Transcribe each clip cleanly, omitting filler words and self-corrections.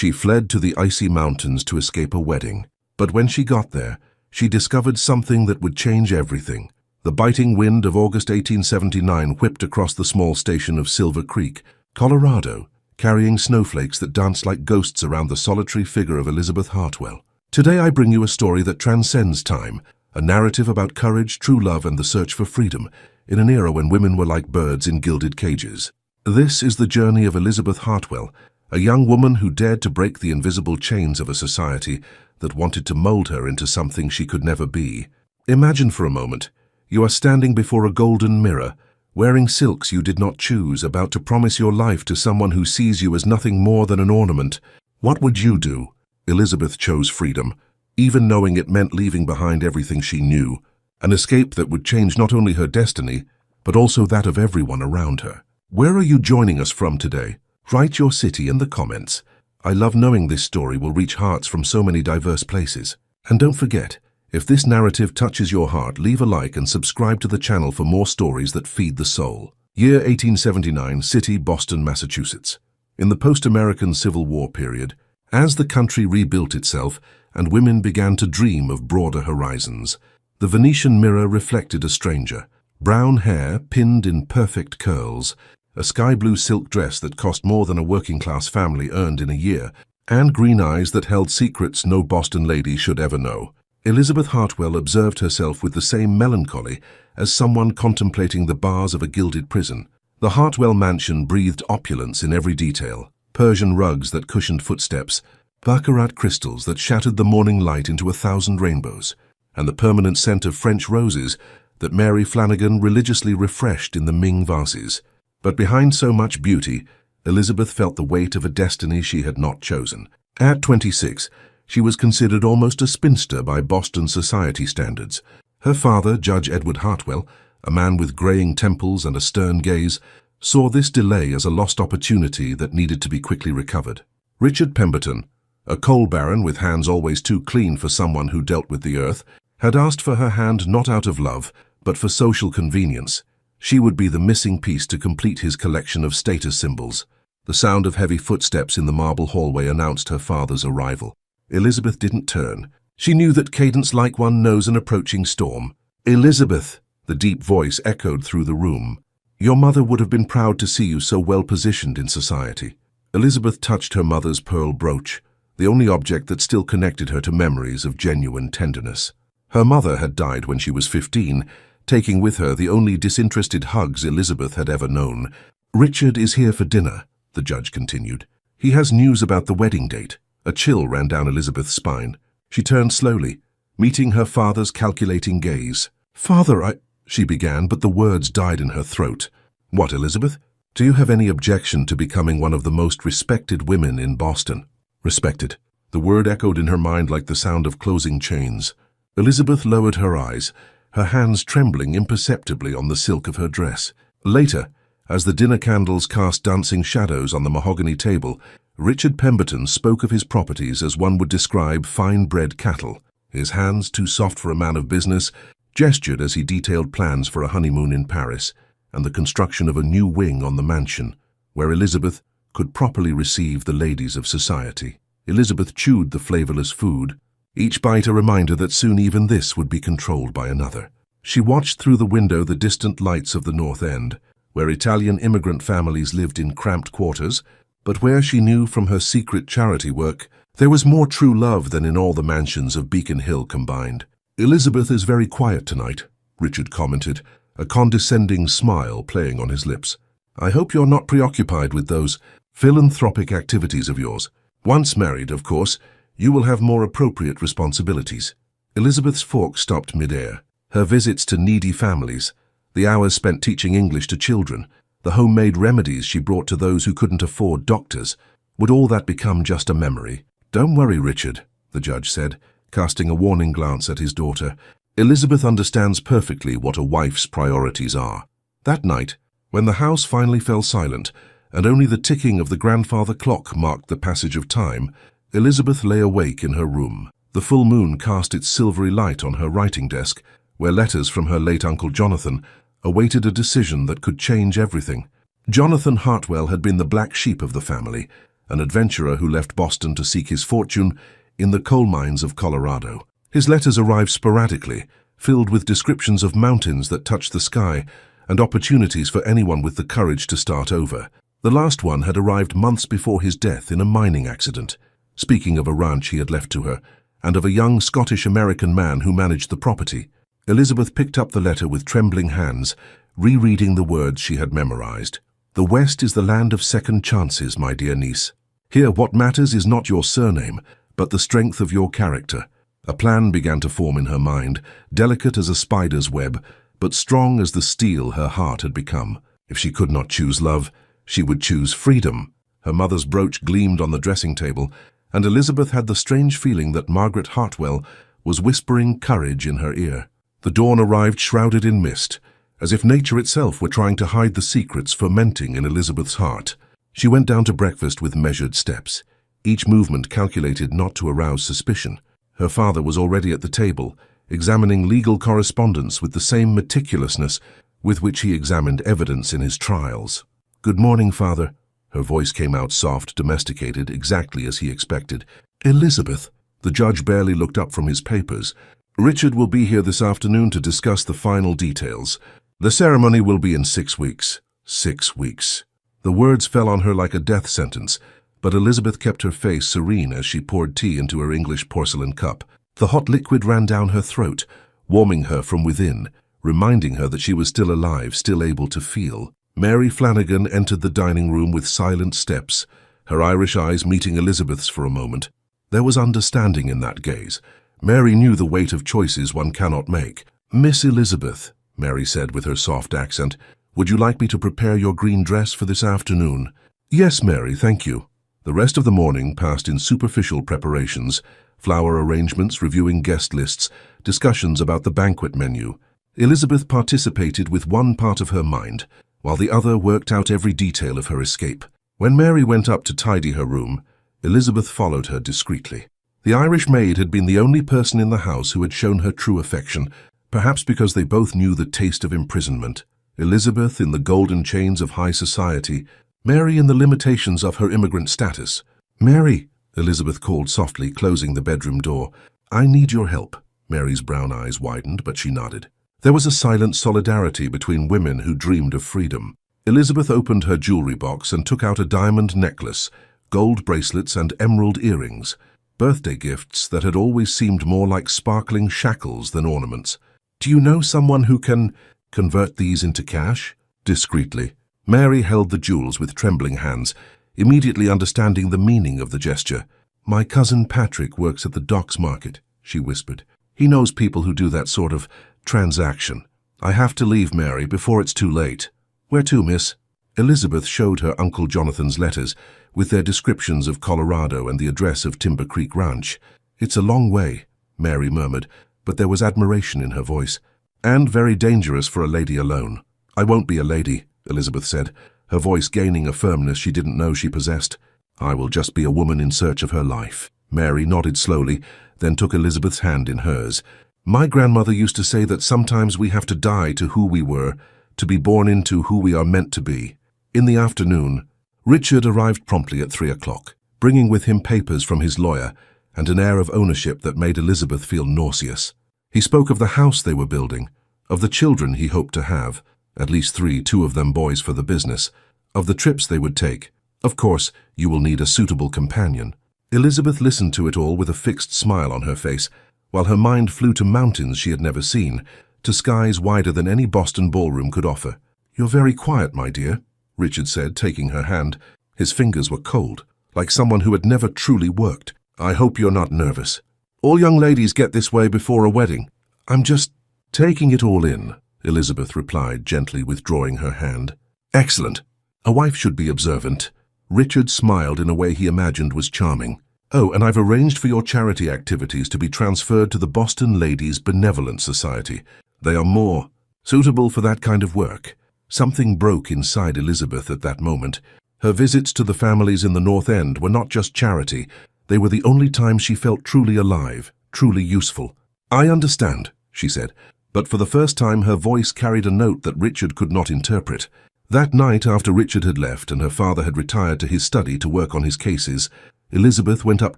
She fled to the icy mountains to escape a wedding. But when she got there, she discovered something that would change everything. The biting wind of August 1879 whipped across the small station of Silver Creek, Colorado, carrying snowflakes that danced like ghosts around the solitary figure of Elizabeth Hartwell. Today I bring you a story that transcends time, a narrative about courage, true love, and the search for freedom, in an era when women were like birds in gilded cages. This is the journey of Elizabeth Hartwell, a young woman who dared to break the invisible chains of a society that wanted to mold her into something she could never be. Imagine for a moment, you are standing before a golden mirror, wearing silks you did not choose, about to promise your life to someone who sees you as nothing more than an ornament. What would you do? Elizabeth chose freedom, even knowing it meant leaving behind everything she knew, an escape that would change not only her destiny, but also that of everyone around her. Where are you joining us from today? Write your city in the comments. I love knowing this story will reach hearts from so many diverse places. And don't forget, if this narrative touches your heart, leave a like and subscribe to the channel for more stories that feed the soul. Year 1879, city, Boston, Massachusetts. In the post-American Civil War period, as the country rebuilt itself and women began to dream of broader horizons, the Venetian mirror reflected a stranger. Brown hair pinned in perfect curls, a sky-blue silk dress that cost more than a working-class family earned in a year, and green eyes that held secrets no Boston lady should ever know. Elizabeth Hartwell observed herself with the same melancholy as someone contemplating the bars of a gilded prison. The Hartwell mansion breathed opulence in every detail: Persian rugs that cushioned footsteps, baccarat crystals that shattered the morning light into 1,000 rainbows, and the permanent scent of French roses that Mary Flanagan religiously refreshed in the Ming vases. But behind so much beauty, Elizabeth felt the weight of a destiny she had not chosen. At 26, she was considered almost a spinster by Boston society standards. Her father, Judge Edward Hartwell, a man with graying temples and a stern gaze, saw this delay as a lost opportunity that needed to be quickly recovered. Richard Pemberton, a coal baron with hands always too clean for someone who dealt with the earth, had asked for her hand not out of love, but for social convenience. She would be the missing piece to complete his collection of status symbols. The sound of heavy footsteps in the marble hallway announced her father's arrival. Elizabeth didn't turn. She knew that cadence like one knows an approaching storm. "Elizabeth," the deep voice echoed through the room. "Your mother would have been proud to see you so well positioned in society." Elizabeth touched her mother's pearl brooch, the only object that still connected her to memories of genuine tenderness. Her mother had died when she was 15, taking with her the only disinterested hugs Elizabeth had ever known. "Richard is here for dinner," the judge continued. "He has news about the wedding date." A chill ran down Elizabeth's spine. She turned slowly, meeting her father's calculating gaze. "Father, she began, but the words died in her throat. "What, Elizabeth? Do you have any objection to becoming one of the most respected women in Boston?" "Respected." The word echoed in her mind like the sound of closing chains. Elizabeth lowered her eyes, her hands trembling imperceptibly on the silk of her dress. Later, as the dinner candles cast dancing shadows on the mahogany table, Richard Pemberton spoke of his properties as one would describe fine-bred cattle. His hands, too soft for a man of business, gestured as he detailed plans for a honeymoon in Paris and the construction of a new wing on the mansion, where Elizabeth could properly receive the ladies of society. Elizabeth chewed the flavorless food, each bite a reminder that soon even this would be controlled by another. She watched through the window the distant lights of the North End, where Italian immigrant families lived in cramped quarters, but where she knew from her secret charity work there was more true love than in all the mansions of Beacon Hill combined. "Elizabeth is very quiet tonight," Richard commented, a condescending smile playing on his lips. "I hope you're not preoccupied with those philanthropic activities of yours. Once married, of course, you will have more appropriate responsibilities." Elizabeth's fork stopped mid-air. Her visits to needy families, the hours spent teaching English to children, the homemade remedies she brought to those who couldn't afford doctors, would all that become just a memory? "Don't worry, Richard," the judge said, casting a warning glance at his daughter. "Elizabeth understands perfectly what a wife's priorities are." That night, when the house finally fell silent, and only the ticking of the grandfather clock marked the passage of time, Elizabeth lay awake in her room. The full moon cast its silvery light on her writing desk, where letters from her late Uncle Jonathan awaited a decision that could change everything. Jonathan Hartwell had been the black sheep of the family, an adventurer who left Boston to seek his fortune in the coal mines of Colorado. His letters arrived sporadically, filled with descriptions of mountains that touched the sky and opportunities for anyone with the courage to start over. The last one had arrived months before his death in a mining accident, speaking of a ranch he had left to her, and of a young Scottish-American man who managed the property. Elizabeth picked up the letter with trembling hands, rereading the words she had memorized. "The West is the land of second chances, my dear niece. Here what matters is not your surname, but the strength of your character." A plan began to form in her mind, delicate as a spider's web, but strong as the steel her heart had become. If she could not choose love, she would choose freedom. Her mother's brooch gleamed on the dressing table, and Elizabeth had the strange feeling that Margaret Hartwell was whispering courage in her ear. The dawn arrived shrouded in mist, as if nature itself were trying to hide the secrets fermenting in Elizabeth's heart. She went down to breakfast with measured steps, each movement calculated not to arouse suspicion. Her father was already at the table, examining legal correspondence with the same meticulousness with which he examined evidence in his trials. "Good morning, Father." Her voice came out soft, domesticated, exactly as he expected. "Elizabeth." The judge barely looked up from his papers. "Richard will be here this afternoon to discuss the final details. The ceremony will be in 6 weeks." 6 weeks. The words fell on her like a death sentence, but Elizabeth kept her face serene as she poured tea into her English porcelain cup. The hot liquid ran down her throat, warming her from within, reminding her that she was still alive, still able to feel. Mary Flanagan entered the dining room with silent steps, her Irish eyes meeting Elizabeth's for a moment. There was understanding in that gaze. Mary knew the weight of choices one cannot make. "Miss Elizabeth," Mary said with her soft accent, "would you like me to prepare your green dress for this afternoon?" "Yes, Mary, thank you." The rest of the morning passed in superficial preparations, flower arrangements, reviewing guest lists, discussions about the banquet menu. Elizabeth participated with one part of her mind, while the other worked out every detail of her escape. When Mary went up to tidy her room, Elizabeth followed her discreetly. The Irish maid had been the only person in the house who had shown her true affection, perhaps because they both knew the taste of imprisonment. Elizabeth in the golden chains of high society, Mary in the limitations of her immigrant status. "Mary," Elizabeth called softly, closing the bedroom door. "I need your help." Mary's brown eyes widened, but she nodded. There was a silent solidarity between women who dreamed of freedom. Elizabeth opened her jewelry box and took out a diamond necklace, gold bracelets and emerald earrings, birthday gifts that had always seemed more like sparkling shackles than ornaments. "Do you know someone who can convert these into cash?" Discreetly. Mary held the jewels with trembling hands, immediately understanding the meaning of the gesture. "My cousin Patrick works at the docks market," she whispered. "He knows people who do that sort of transaction. I have to leave, Mary, before it's too late." "Where to, miss?" Elizabeth showed her Uncle Jonathan's letters, with their descriptions of Colorado and the address of Timber Creek Ranch. "It's a long way," Mary murmured, but there was admiration in her voice. "And very dangerous for a lady alone." "I won't be a lady," Elizabeth said, her voice gaining a firmness she didn't know she possessed. "I will just be a woman in search of her life." Mary nodded slowly, then took Elizabeth's hand in hers. "My grandmother used to say that sometimes we have to die to who we were, to be born into who we are meant to be." In the afternoon, Richard arrived promptly at 3 o'clock, bringing with him papers from his lawyer and an air of ownership that made Elizabeth feel nauseous. He spoke of the house they were building, of the children he hoped to have, at least 3, 2 of them boys for the business, of the trips they would take. "Of course, you will need a suitable companion." Elizabeth listened to it all with a fixed smile on her face, while her mind flew to mountains she had never seen, to skies wider than any Boston ballroom could offer. "You're very quiet, my dear," Richard said, taking her hand. His fingers were cold, like someone who had never truly worked. "I hope you're not nervous. All young ladies get this way before a wedding." "I'm just taking it all in," Elizabeth replied, gently withdrawing her hand. "Excellent. A wife should be observant." Richard smiled in a way he imagined was charming. "Oh, and I've arranged for your charity activities to be transferred to the Boston Ladies Benevolent Society. They are more suitable for that kind of work." Something broke inside Elizabeth at that moment. Her visits to the families in the North End were not just charity. They were the only time she felt truly alive, truly useful. "I understand," she said, but for the first time her voice carried a note that Richard could not interpret. That night, after Richard had left and her father had retired to his study to work on his cases, Elizabeth went up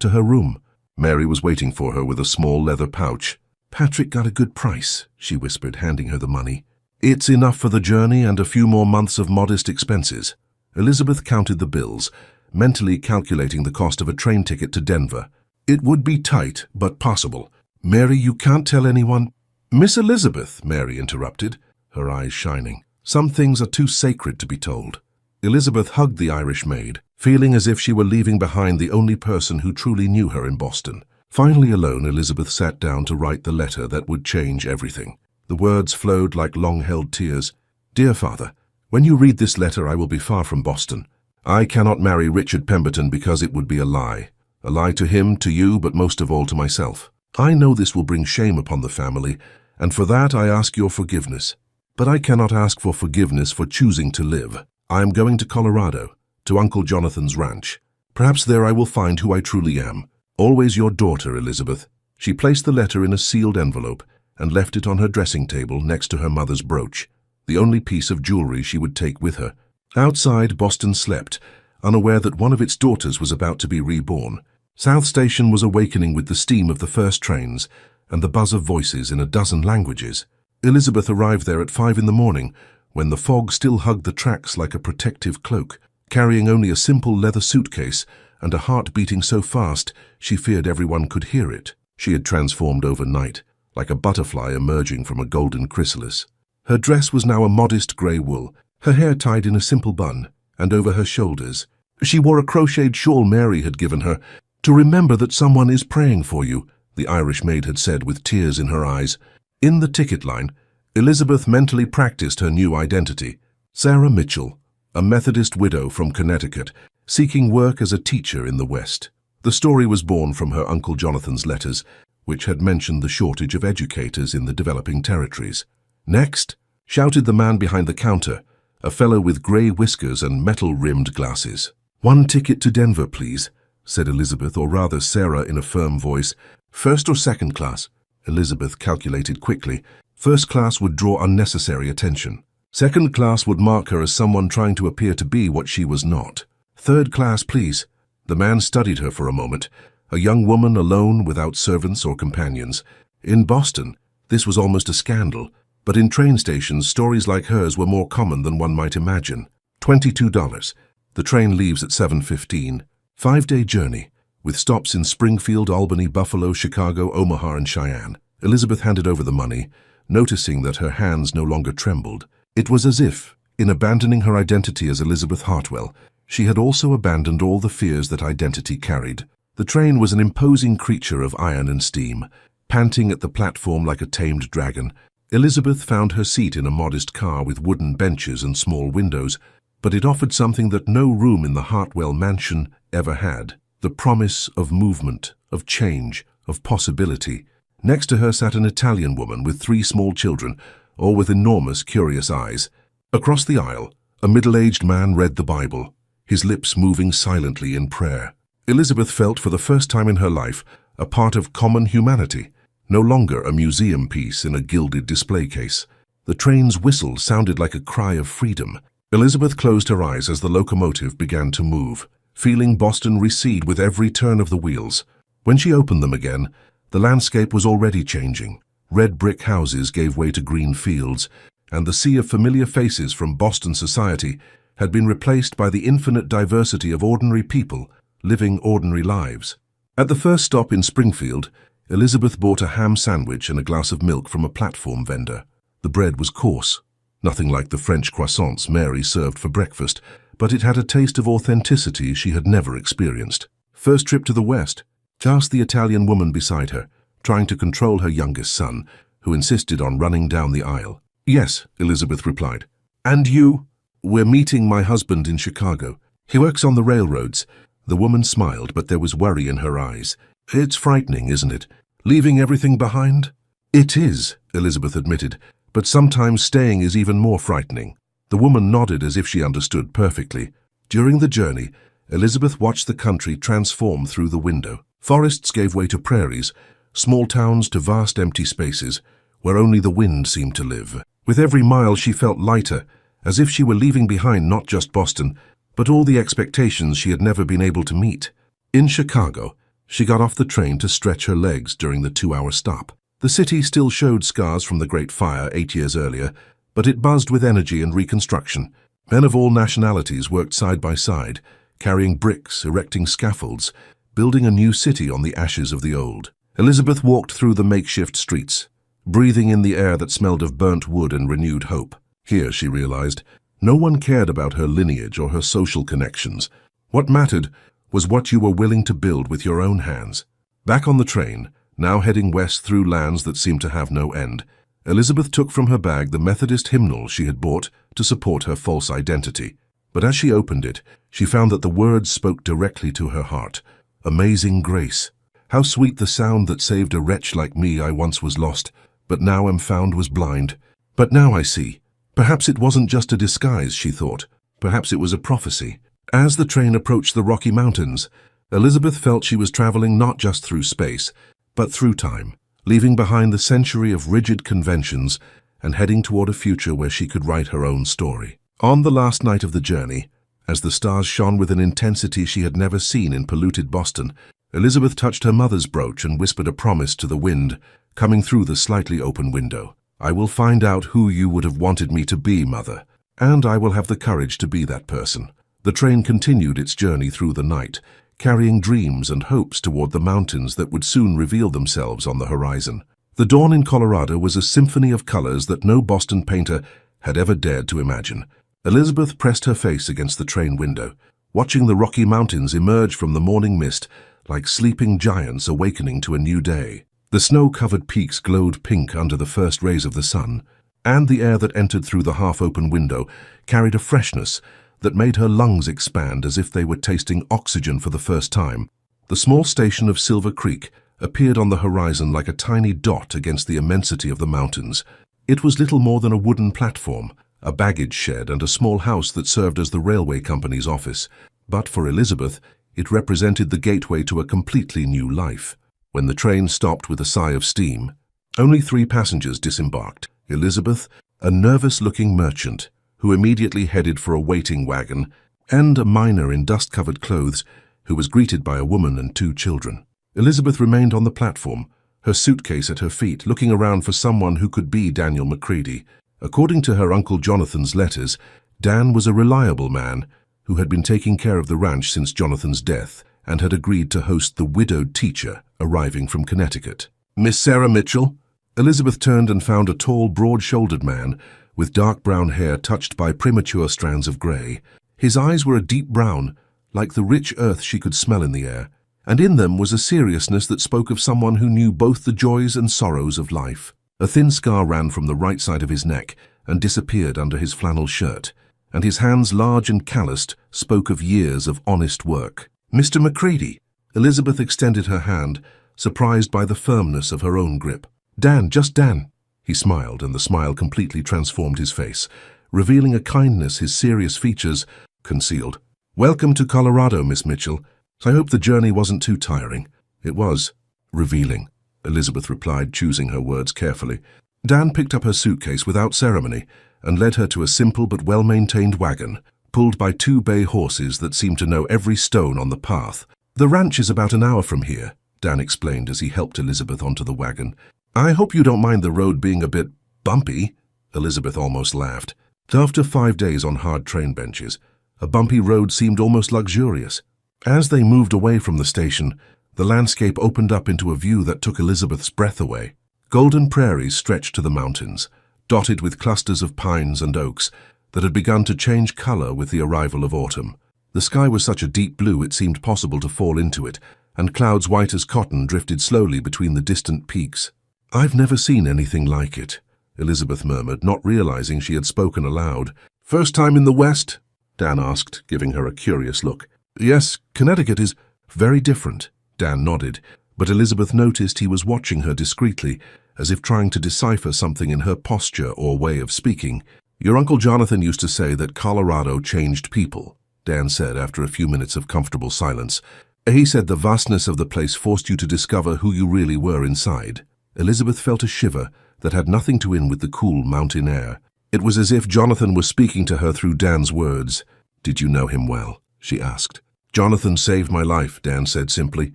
to her room. Mary was waiting for her with a small leather pouch. "Patrick got a good price," she whispered, handing her the money. "It's enough for the journey and a few more months of modest expenses." Elizabeth counted the bills, mentally calculating the cost of a train ticket to Denver. It would be tight, but possible. "Mary, you can't tell anyone—" "Miss Elizabeth," Mary interrupted, her eyes shining. "Some things are too sacred to be told." Elizabeth hugged the Irish maid, feeling as if she were leaving behind the only person who truly knew her in Boston. Finally alone, Elizabeth sat down to write the letter that would change everything. The words flowed like long-held tears. "Dear Father, when you read this letter, I will be far from Boston. I cannot marry Richard Pemberton because it would be a lie. A lie to him, to you, but most of all to myself. I know this will bring shame upon the family, and for that I ask your forgiveness. But I cannot ask for forgiveness for choosing to live. I am going to Colorado, to Uncle Jonathan's ranch. Perhaps there I will find who I truly am. Always your daughter, Elizabeth." She placed the letter in a sealed envelope and left it on her dressing table next to her mother's brooch, the only piece of jewelry she would take with her. Outside, Boston slept, unaware that one of its daughters was about to be reborn. South Station was awakening with the steam of the first trains and the buzz of voices in a dozen languages. Elizabeth arrived there at 5 in the morning, when the fog still hugged the tracks like a protective cloak, carrying only a simple leather suitcase and a heart beating so fast she feared everyone could hear it. She had transformed overnight, like a butterfly emerging from a golden chrysalis. Her dress was now a modest grey wool, her hair tied in a simple bun, and over her shoulders she wore a crocheted shawl Mary had given her. "To remember that someone is praying for you," the Irish maid had said with tears in her eyes. In the ticket line, Elizabeth mentally practiced her new identity. Sarah Mitchell, a Methodist widow from Connecticut, seeking work as a teacher in the West. The story was born from her Uncle Jonathan's letters, which had mentioned the shortage of educators in the developing territories. "Next," shouted the man behind the counter, a fellow with grey whiskers and metal-rimmed glasses. "1 ticket to Denver, please," said Elizabeth, or rather Sarah, in a firm voice. "First or second class?" Elizabeth calculated quickly. First class would draw unnecessary attention. Second class would mark her as someone trying to appear to be what she was not. "Third class, please." The man studied her for a moment, a young woman alone without servants or companions. In Boston, this was almost a scandal, but in train stations, stories like hers were more common than one might imagine. $22. The train leaves at 7:15. 5-day journey, with stops in Springfield, Albany, Buffalo, Chicago, Omaha, and Cheyenne. Elizabeth handed over the money, noticing that her hands no longer trembled. It was as if, in abandoning her identity as Elizabeth Hartwell, she had also abandoned all the fears that identity carried. The train was an imposing creature of iron and steam, panting at the platform like a tamed dragon. Elizabeth found her seat in a modest car with wooden benches and small windows, but it offered something that no room in the Hartwell mansion ever had: the promise of movement, of change, of possibility. Next to her sat an Italian woman with 3 small children, all with enormous, curious eyes. Across the aisle, a middle-aged man read the Bible, his lips moving silently in prayer. Elizabeth felt for the first time in her life a part of common humanity, no longer a museum piece in a gilded display case. The train's whistle sounded like a cry of freedom. Elizabeth closed her eyes as the locomotive began to move, feeling Boston recede with every turn of the wheels. When she opened them again, the landscape was already changing. Red brick houses gave way to green fields, and the sea of familiar faces from Boston society had been replaced by the infinite diversity of ordinary people living ordinary lives. At the first stop in Springfield, Elizabeth bought a ham sandwich and a glass of milk from a platform vendor. The bread was coarse, nothing like the French croissants Mary served for breakfast, but it had a taste of authenticity she had never experienced. "First trip to the West?" asked the Italian woman beside her, trying to control her youngest son, who insisted on running down the aisle. "Yes," Elizabeth replied. "And you?" "We're meeting my husband in Chicago. He works on the railroads." The woman smiled, but there was worry in her eyes. "It's frightening, isn't it? Leaving everything behind?" "It is," Elizabeth admitted, "but sometimes staying is even more frightening." The woman nodded as if she understood perfectly. During the journey, Elizabeth watched the country transform through the window. Forests gave way to prairies, small towns to vast empty spaces, where only the wind seemed to live. With every mile she felt lighter, as if she were leaving behind not just Boston, but all the expectations she had never been able to meet. In Chicago, she got off the train to stretch her legs during the 2-hour stop. The city still showed scars from the Great Fire 8 years earlier, but it buzzed with energy and reconstruction. Men of all nationalities worked side by side, carrying bricks, erecting scaffolds, building a new city on the ashes of the old. Elizabeth walked through the makeshift streets, breathing in the air that smelled of burnt wood and renewed hope. Here, she realized, no one cared about her lineage or her social connections. What mattered was what you were willing to build with your own hands. Back on the train, now heading west through lands that seemed to have no end, Elizabeth took from her bag the Methodist hymnal she had bought to support her false identity. But as she opened it, she found that the words spoke directly to her heart. Amazing grace. How sweet the sound that saved a wretch like me. I once was lost, but now am found, was blind. But now I see. Perhaps it wasn't just a disguise, she thought. Perhaps it was a prophecy. As the train approached the Rocky Mountains, Elizabeth felt she was traveling not just through space, but through time, leaving behind the century of rigid conventions and heading toward a future where she could write her own story. On the last night of the journey, as the stars shone with an intensity she had never seen in polluted Boston, Elizabeth touched her mother's brooch and whispered a promise to the wind, coming through the slightly open window. I will find out who you would have wanted me to be, Mother, and I will have the courage to be that person. The train continued its journey through the night, carrying dreams and hopes toward the mountains that would soon reveal themselves on the horizon. The dawn in Colorado was a symphony of colors that no Boston painter had ever dared to imagine. Elizabeth pressed her face against the train window, watching the Rocky Mountains emerge from the morning mist like sleeping giants awakening to a new day. The snow-covered peaks glowed pink under the first rays of the sun, and the air that entered through the half-open window carried a freshness that made her lungs expand as if they were tasting oxygen for the first time. The small station of Silver Creek appeared on the horizon like a tiny dot against the immensity of the mountains. It was little more than a wooden platform, a baggage shed, and a small house that served as the railway company's office. But for Elizabeth, it represented the gateway to a completely new life. When the train stopped with a sigh of steam, only 3 passengers disembarked. Elizabeth, a nervous-looking merchant, who immediately headed for a waiting wagon, and a miner in dust-covered clothes, who was greeted by a woman and 2 children. Elizabeth remained on the platform, her suitcase at her feet, looking around for someone who could be Daniel Macready. According to her Uncle Jonathan's letters, Dan was a reliable man who had been taking care of the ranch since Jonathan's death and had agreed to host the widowed teacher arriving from Connecticut. Miss Sarah Mitchell? Elizabeth turned and found a tall, broad-shouldered man with dark brown hair touched by premature strands of grey. His eyes were a deep brown, like the rich earth she could smell in the air, and in them was a seriousness that spoke of someone who knew both the joys and sorrows of life. A thin scar ran from the right side of his neck and disappeared under his flannel shirt, and his hands, large and calloused, spoke of years of honest work. Mr. Macready. Elizabeth extended her hand, surprised by the firmness of her own grip. Dan, just Dan. He smiled, and the smile completely transformed his face, revealing a kindness his serious features concealed. Welcome to Colorado, Miss Mitchell. I hope the journey wasn't too tiring. It was. Revealing, Elizabeth replied, choosing her words carefully. Dan picked up her suitcase without ceremony and led her to a simple but well-maintained wagon, pulled by 2 bay horses that seemed to know every stone on the path. The ranch is about an hour from here, Dan explained as he helped Elizabeth onto the wagon. I hope you don't mind the road being a bit bumpy, Elizabeth almost laughed. After 5 days on hard train benches, a bumpy road seemed almost luxurious. As they moved away from the station, the landscape opened up into a view that took Elizabeth's breath away. Golden prairies stretched to the mountains, dotted with clusters of pines and oaks that had begun to change color with the arrival of autumn. The sky was such a deep blue it seemed possible to fall into it, and clouds white as cotton drifted slowly between the distant peaks. I've never seen anything like it, Elizabeth murmured, not realizing she had spoken aloud. First time in the West? Dan asked, giving her a curious look. Yes, Connecticut is very different, Dan nodded, but Elizabeth noticed he was watching her discreetly, as if trying to decipher something in her posture or way of speaking. Your Uncle Jonathan used to say that Colorado changed people, Dan said after a few minutes of comfortable silence. He said the vastness of the place forced you to discover who you really were inside. Elizabeth felt a shiver that had nothing to do with the cool mountain air. It was as if Jonathan was speaking to her through Dan's words. "Did you know him well?" she asked. "Jonathan saved my life," Dan said simply.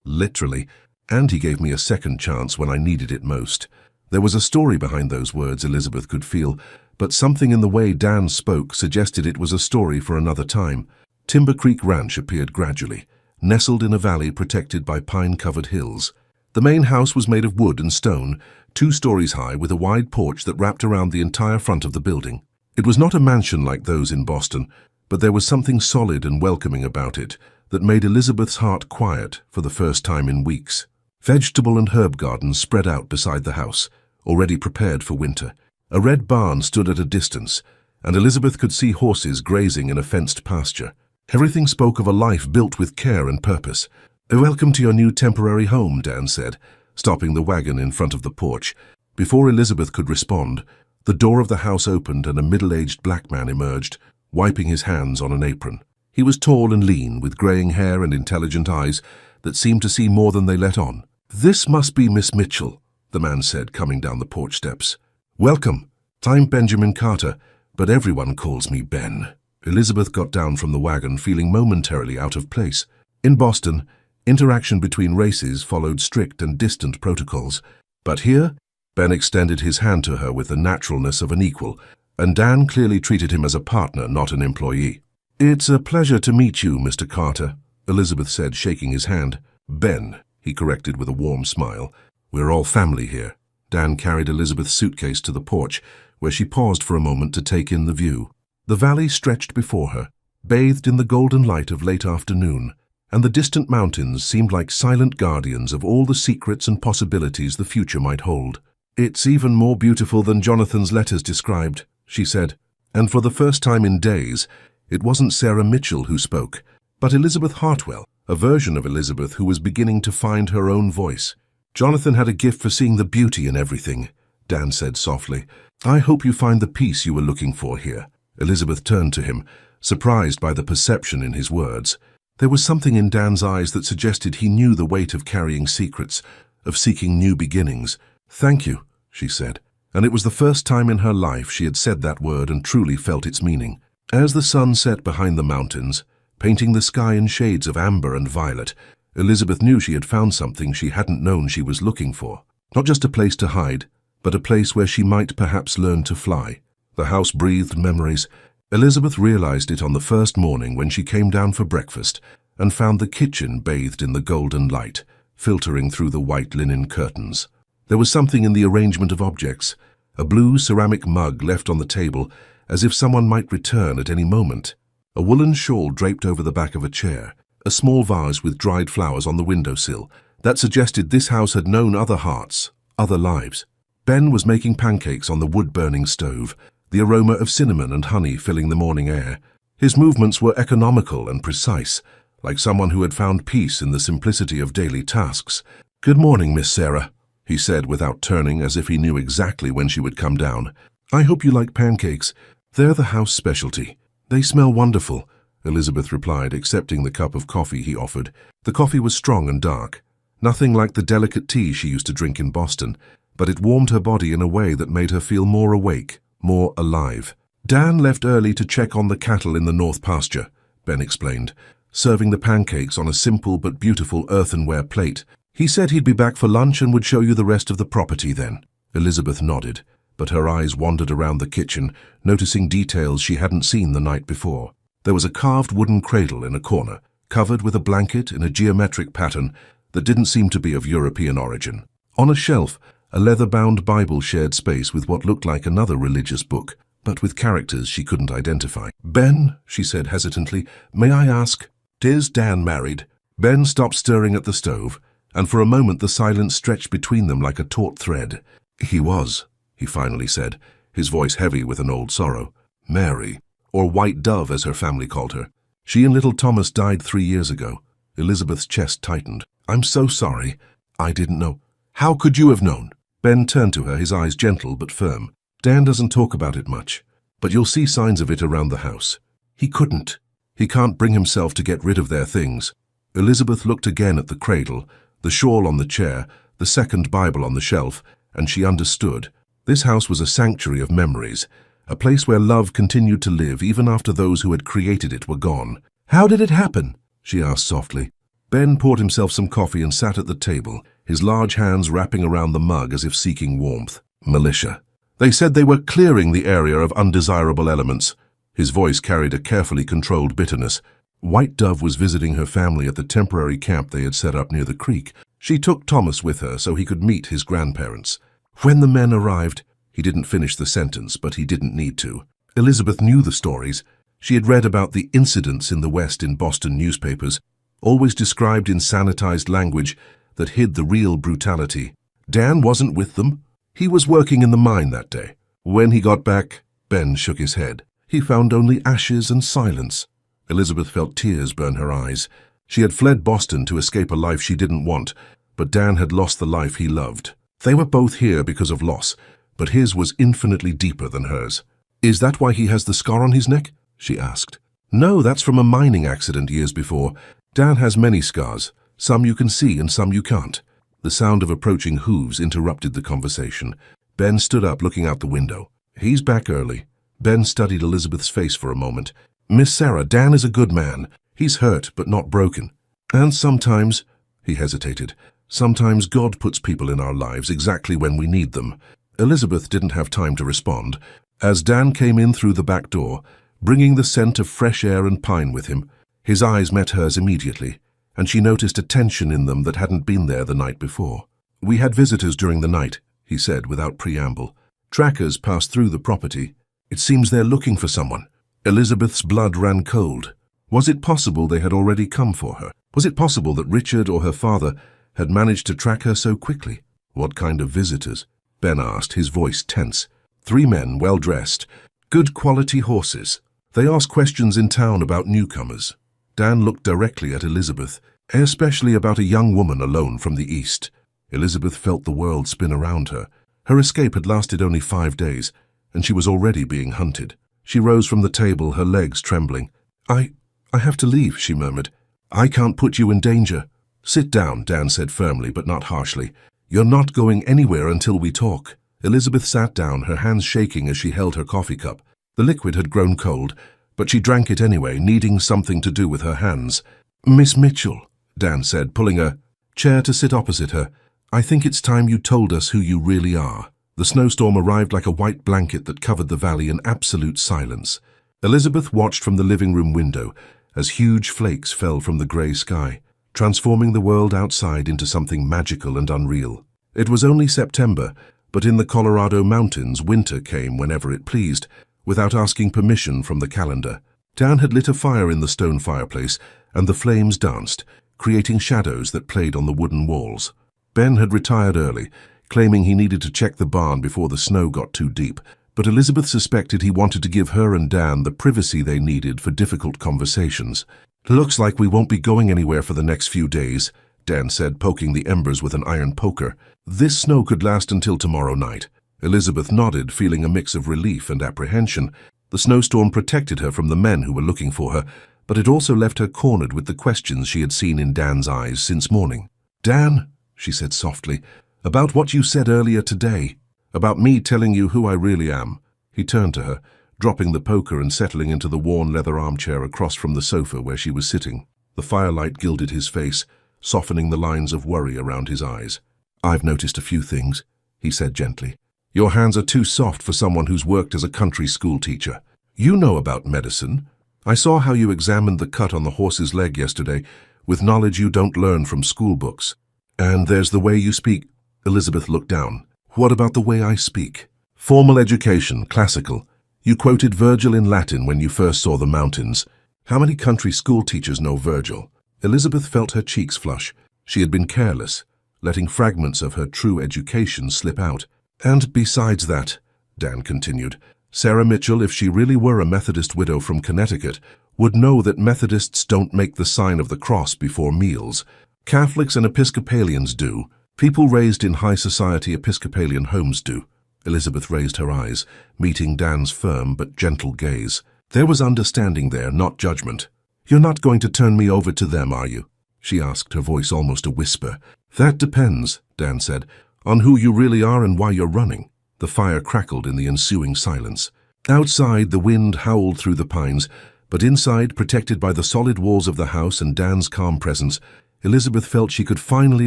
"Literally. And he gave me a second chance when I needed it most." There was a story behind those words, Elizabeth could feel, but something in the way Dan spoke suggested it was a story for another time. Timber Creek Ranch appeared gradually, nestled in a valley protected by pine-covered hills. The main house was made of wood and stone, 2 stories high, with a wide porch that wrapped around the entire front of the building. It was not a mansion like those in Boston, but there was something solid and welcoming about it that made Elizabeth's heart quiet for the first time in weeks. Vegetable and herb gardens spread out beside the house, already prepared for winter. A red barn stood at a distance, and Elizabeth could see horses grazing in a fenced pasture. Everything spoke of a life built with care and purpose. "Welcome to your new temporary home," Dan said, stopping the wagon in front of the porch. Before Elizabeth could respond, the door of the house opened and a middle-aged black man emerged, wiping his hands on an apron. He was tall and lean, with graying hair and intelligent eyes that seemed to see more than they let on. "This must be Miss Mitchell," the man said, coming down the porch steps. "Welcome. I'm Benjamin Carter, but everyone calls me Ben." Elizabeth got down from the wagon, feeling momentarily out of place. In Boston, interaction between races followed strict and distant protocols. But here, Ben extended his hand to her with the naturalness of an equal, and Dan clearly treated him as a partner, not an employee. "It's a pleasure to meet you, Mr. Carter," Elizabeth said, shaking his hand. "Ben," he corrected with a warm smile. "We're all family here." Dan carried Elizabeth's suitcase to the porch, where she paused for a moment to take in the view. The valley stretched before her, bathed in the golden light of late afternoon, and the distant mountains seemed like silent guardians of all the secrets and possibilities the future might hold. "It's even more beautiful than Jonathan's letters described," she said, and for the first time in days, it wasn't Sarah Mitchell who spoke, but Elizabeth Hartwell, a version of Elizabeth who was beginning to find her own voice. "Jonathan had a gift for seeing the beauty in everything," Dan said softly. "I hope you find the peace you were looking for here." Elizabeth turned to him, surprised by the perception in his words. There was something in Dan's eyes that suggested he knew the weight of carrying secrets, of seeking new beginnings. "Thank you," she said, and it was the first time in her life she had said that word and truly felt its meaning. As the sun set behind the mountains, painting the sky in shades of amber and violet, Elizabeth knew she had found something she hadn't known she was looking for. Not just a place to hide, but a place where she might perhaps learn to fly. The house breathed memories. Elizabeth realized it on the first morning when she came down for breakfast and found the kitchen bathed in the golden light, filtering through the white linen curtains. There was something in the arrangement of objects, a blue ceramic mug left on the table as if someone might return at any moment, a woolen shawl draped over the back of a chair, a small vase with dried flowers on the windowsill that suggested this house had known other hearts, other lives. Ben was making pancakes on the wood-burning stove, the aroma of cinnamon and honey filling the morning air. His movements were economical and precise, like someone who had found peace in the simplicity of daily tasks. "Good morning, Miss Sarah," he said without turning, as if he knew exactly when she would come down. "I hope you like pancakes. They're the house specialty." "They smell wonderful," Elizabeth replied, accepting the cup of coffee he offered. The coffee was strong and dark, nothing like the delicate tea she used to drink in Boston, but it warmed her body in a way that made her feel more awake, more alive. "Dan left early to check on the cattle in the north pasture," Ben explained, serving the pancakes on a simple but beautiful earthenware plate. "He said he'd be back for lunch and would show you the rest of the property then." Elizabeth nodded, but her eyes wandered around the kitchen, noticing details she hadn't seen the night before. There was a carved wooden cradle in a corner, covered with a blanket in a geometric pattern that didn't seem to be of European origin. On a shelf, a leather-bound Bible shared space with what looked like another religious book, but with characters she couldn't identify. "Ben," she said hesitantly, "may I ask, is Dan married?" Ben stopped stirring at the stove, and for a moment the silence stretched between them like a taut thread. "He was," he finally said, his voice heavy with an old sorrow. "Mary, or White Dove as her family called her. She and little Thomas died 3 years ago." Elizabeth's chest tightened. "I'm so sorry. I didn't know." "How could you have known?" Ben turned to her, his eyes gentle but firm. "Dan doesn't talk about it much, but you'll see signs of it around the house. He couldn't. He can't bring himself to get rid of their things." Elizabeth looked again at the cradle, the shawl on the chair, the second Bible on the shelf, and she understood. This house was a sanctuary of memories, a place where love continued to live even after those who had created it were gone. "How did it happen?" she asked softly. Ben poured himself some coffee and sat at the table, his large hands wrapping around the mug as if seeking warmth. "Militia. They said they were clearing the area of undesirable elements." His voice carried a carefully controlled bitterness. White Dove was visiting her family at the temporary camp they had set up near the creek. She took Thomas with her so he could meet his grandparents. When the men arrived, he didn't finish the sentence, but he didn't need to. Elizabeth knew the stories. She had read about the incidents in the West in Boston newspapers, always described in sanitized language that hid the real brutality. Dan wasn't with them. He was working in the mine that day. When he got back, Ben shook his head. He found only ashes and silence. Elizabeth felt tears burn her eyes. She had fled Boston to escape a life she didn't want, but Dan had lost the life he loved. They were both here because of loss, but his was infinitely deeper than hers. "Is that why he has the scar on his neck?" she asked. "No, that's from a mining accident years before. Dan has many scars. Some you can see and some you can't." The sound of approaching hooves interrupted the conversation. Ben stood up, looking out the window. "He's back early." Ben studied Elizabeth's face for a moment. "Miss Sarah, Dan is a good man. He's hurt, but not broken. And sometimes," he hesitated, "sometimes God puts people in our lives exactly when we need them." Elizabeth didn't have time to respond. As Dan came in through the back door, bringing the scent of fresh air and pine with him, his eyes met hers immediately, and she noticed a tension in them that hadn't been there the night before. "We had visitors during the night," he said without preamble. "Trackers passed through the property. It seems they're looking for someone." Elizabeth's blood ran cold. Was it possible they had already come for her? Was it possible that Richard or her father had managed to track her so quickly? "What kind of visitors?" Ben asked, his voice tense. "3 men, well-dressed. Good quality horses. They ask questions in town about newcomers." Dan looked directly at Elizabeth, especially about a young woman alone from the east. Elizabeth felt the world spin around her. Her escape had lasted only 5 days, and she was already being hunted. She rose from the table, her legs trembling. I have to leave," she murmured. "I can't put you in danger." "Sit down," Dan said firmly, but not harshly. "You're not going anywhere until we talk." Elizabeth sat down, her hands shaking as she held her coffee cup. The liquid had grown cold, but she drank it anyway, needing something to do with her hands. "Miss Mitchell," Dan said, pulling a chair to sit opposite her, "I think it's time you told us who you really are." The snowstorm arrived like a white blanket that covered the valley in absolute silence. Elizabeth watched from the living room window as huge flakes fell from the grey sky, transforming the world outside into something magical and unreal. It was only September, but in the Colorado mountains winter came whenever it pleased, without asking permission from the calendar. Dan had lit a fire in the stone fireplace, and the flames danced, creating shadows that played on the wooden walls. Ben had retired early, claiming he needed to check the barn before the snow got too deep, but Elizabeth suspected he wanted to give her and Dan the privacy they needed for difficult conversations. "Looks like we won't be going anywhere for the next few days," Dan said, poking the embers with an iron poker. "This snow could last until tomorrow night." Elizabeth nodded, feeling a mix of relief and apprehension. The snowstorm protected her from the men who were looking for her, but it also left her cornered with the questions she had seen in Dan's eyes since morning. "Dan," she said softly, "about what you said earlier today, about me telling you who I really am." He turned to her, dropping the poker and settling into the worn leather armchair across from the sofa where she was sitting. The firelight gilded his face, softening the lines of worry around his eyes. "I've noticed a few things," he said gently. "Your hands are too soft for someone who's worked as a country school teacher. You know about medicine. I saw how you examined the cut on the horse's leg yesterday, with knowledge you don't learn from school books. And there's the way you speak." Elizabeth looked down. "What about the way I speak?" "Formal education, classical. You quoted Virgil in Latin when you first saw the mountains. How many country school teachers know Virgil?" Elizabeth felt her cheeks flush. She had been careless, letting fragments of her true education slip out. "And besides that," Dan continued, "Sarah Mitchell, if she really were a Methodist widow from Connecticut, would know that Methodists don't make the sign of the cross before meals. Catholics and Episcopalians do. People raised in high society Episcopalian homes do." Elizabeth raised her eyes, meeting Dan's firm but gentle gaze. There was understanding there, not judgment. "You're not going to turn me over to them, are you?" she asked, her voice almost a whisper. "That depends," Dan said, "on who you really are and why you're running." The fire crackled in the ensuing silence. Outside, the wind howled through the pines, but inside, protected by the solid walls of the house and Dan's calm presence, Elizabeth felt she could finally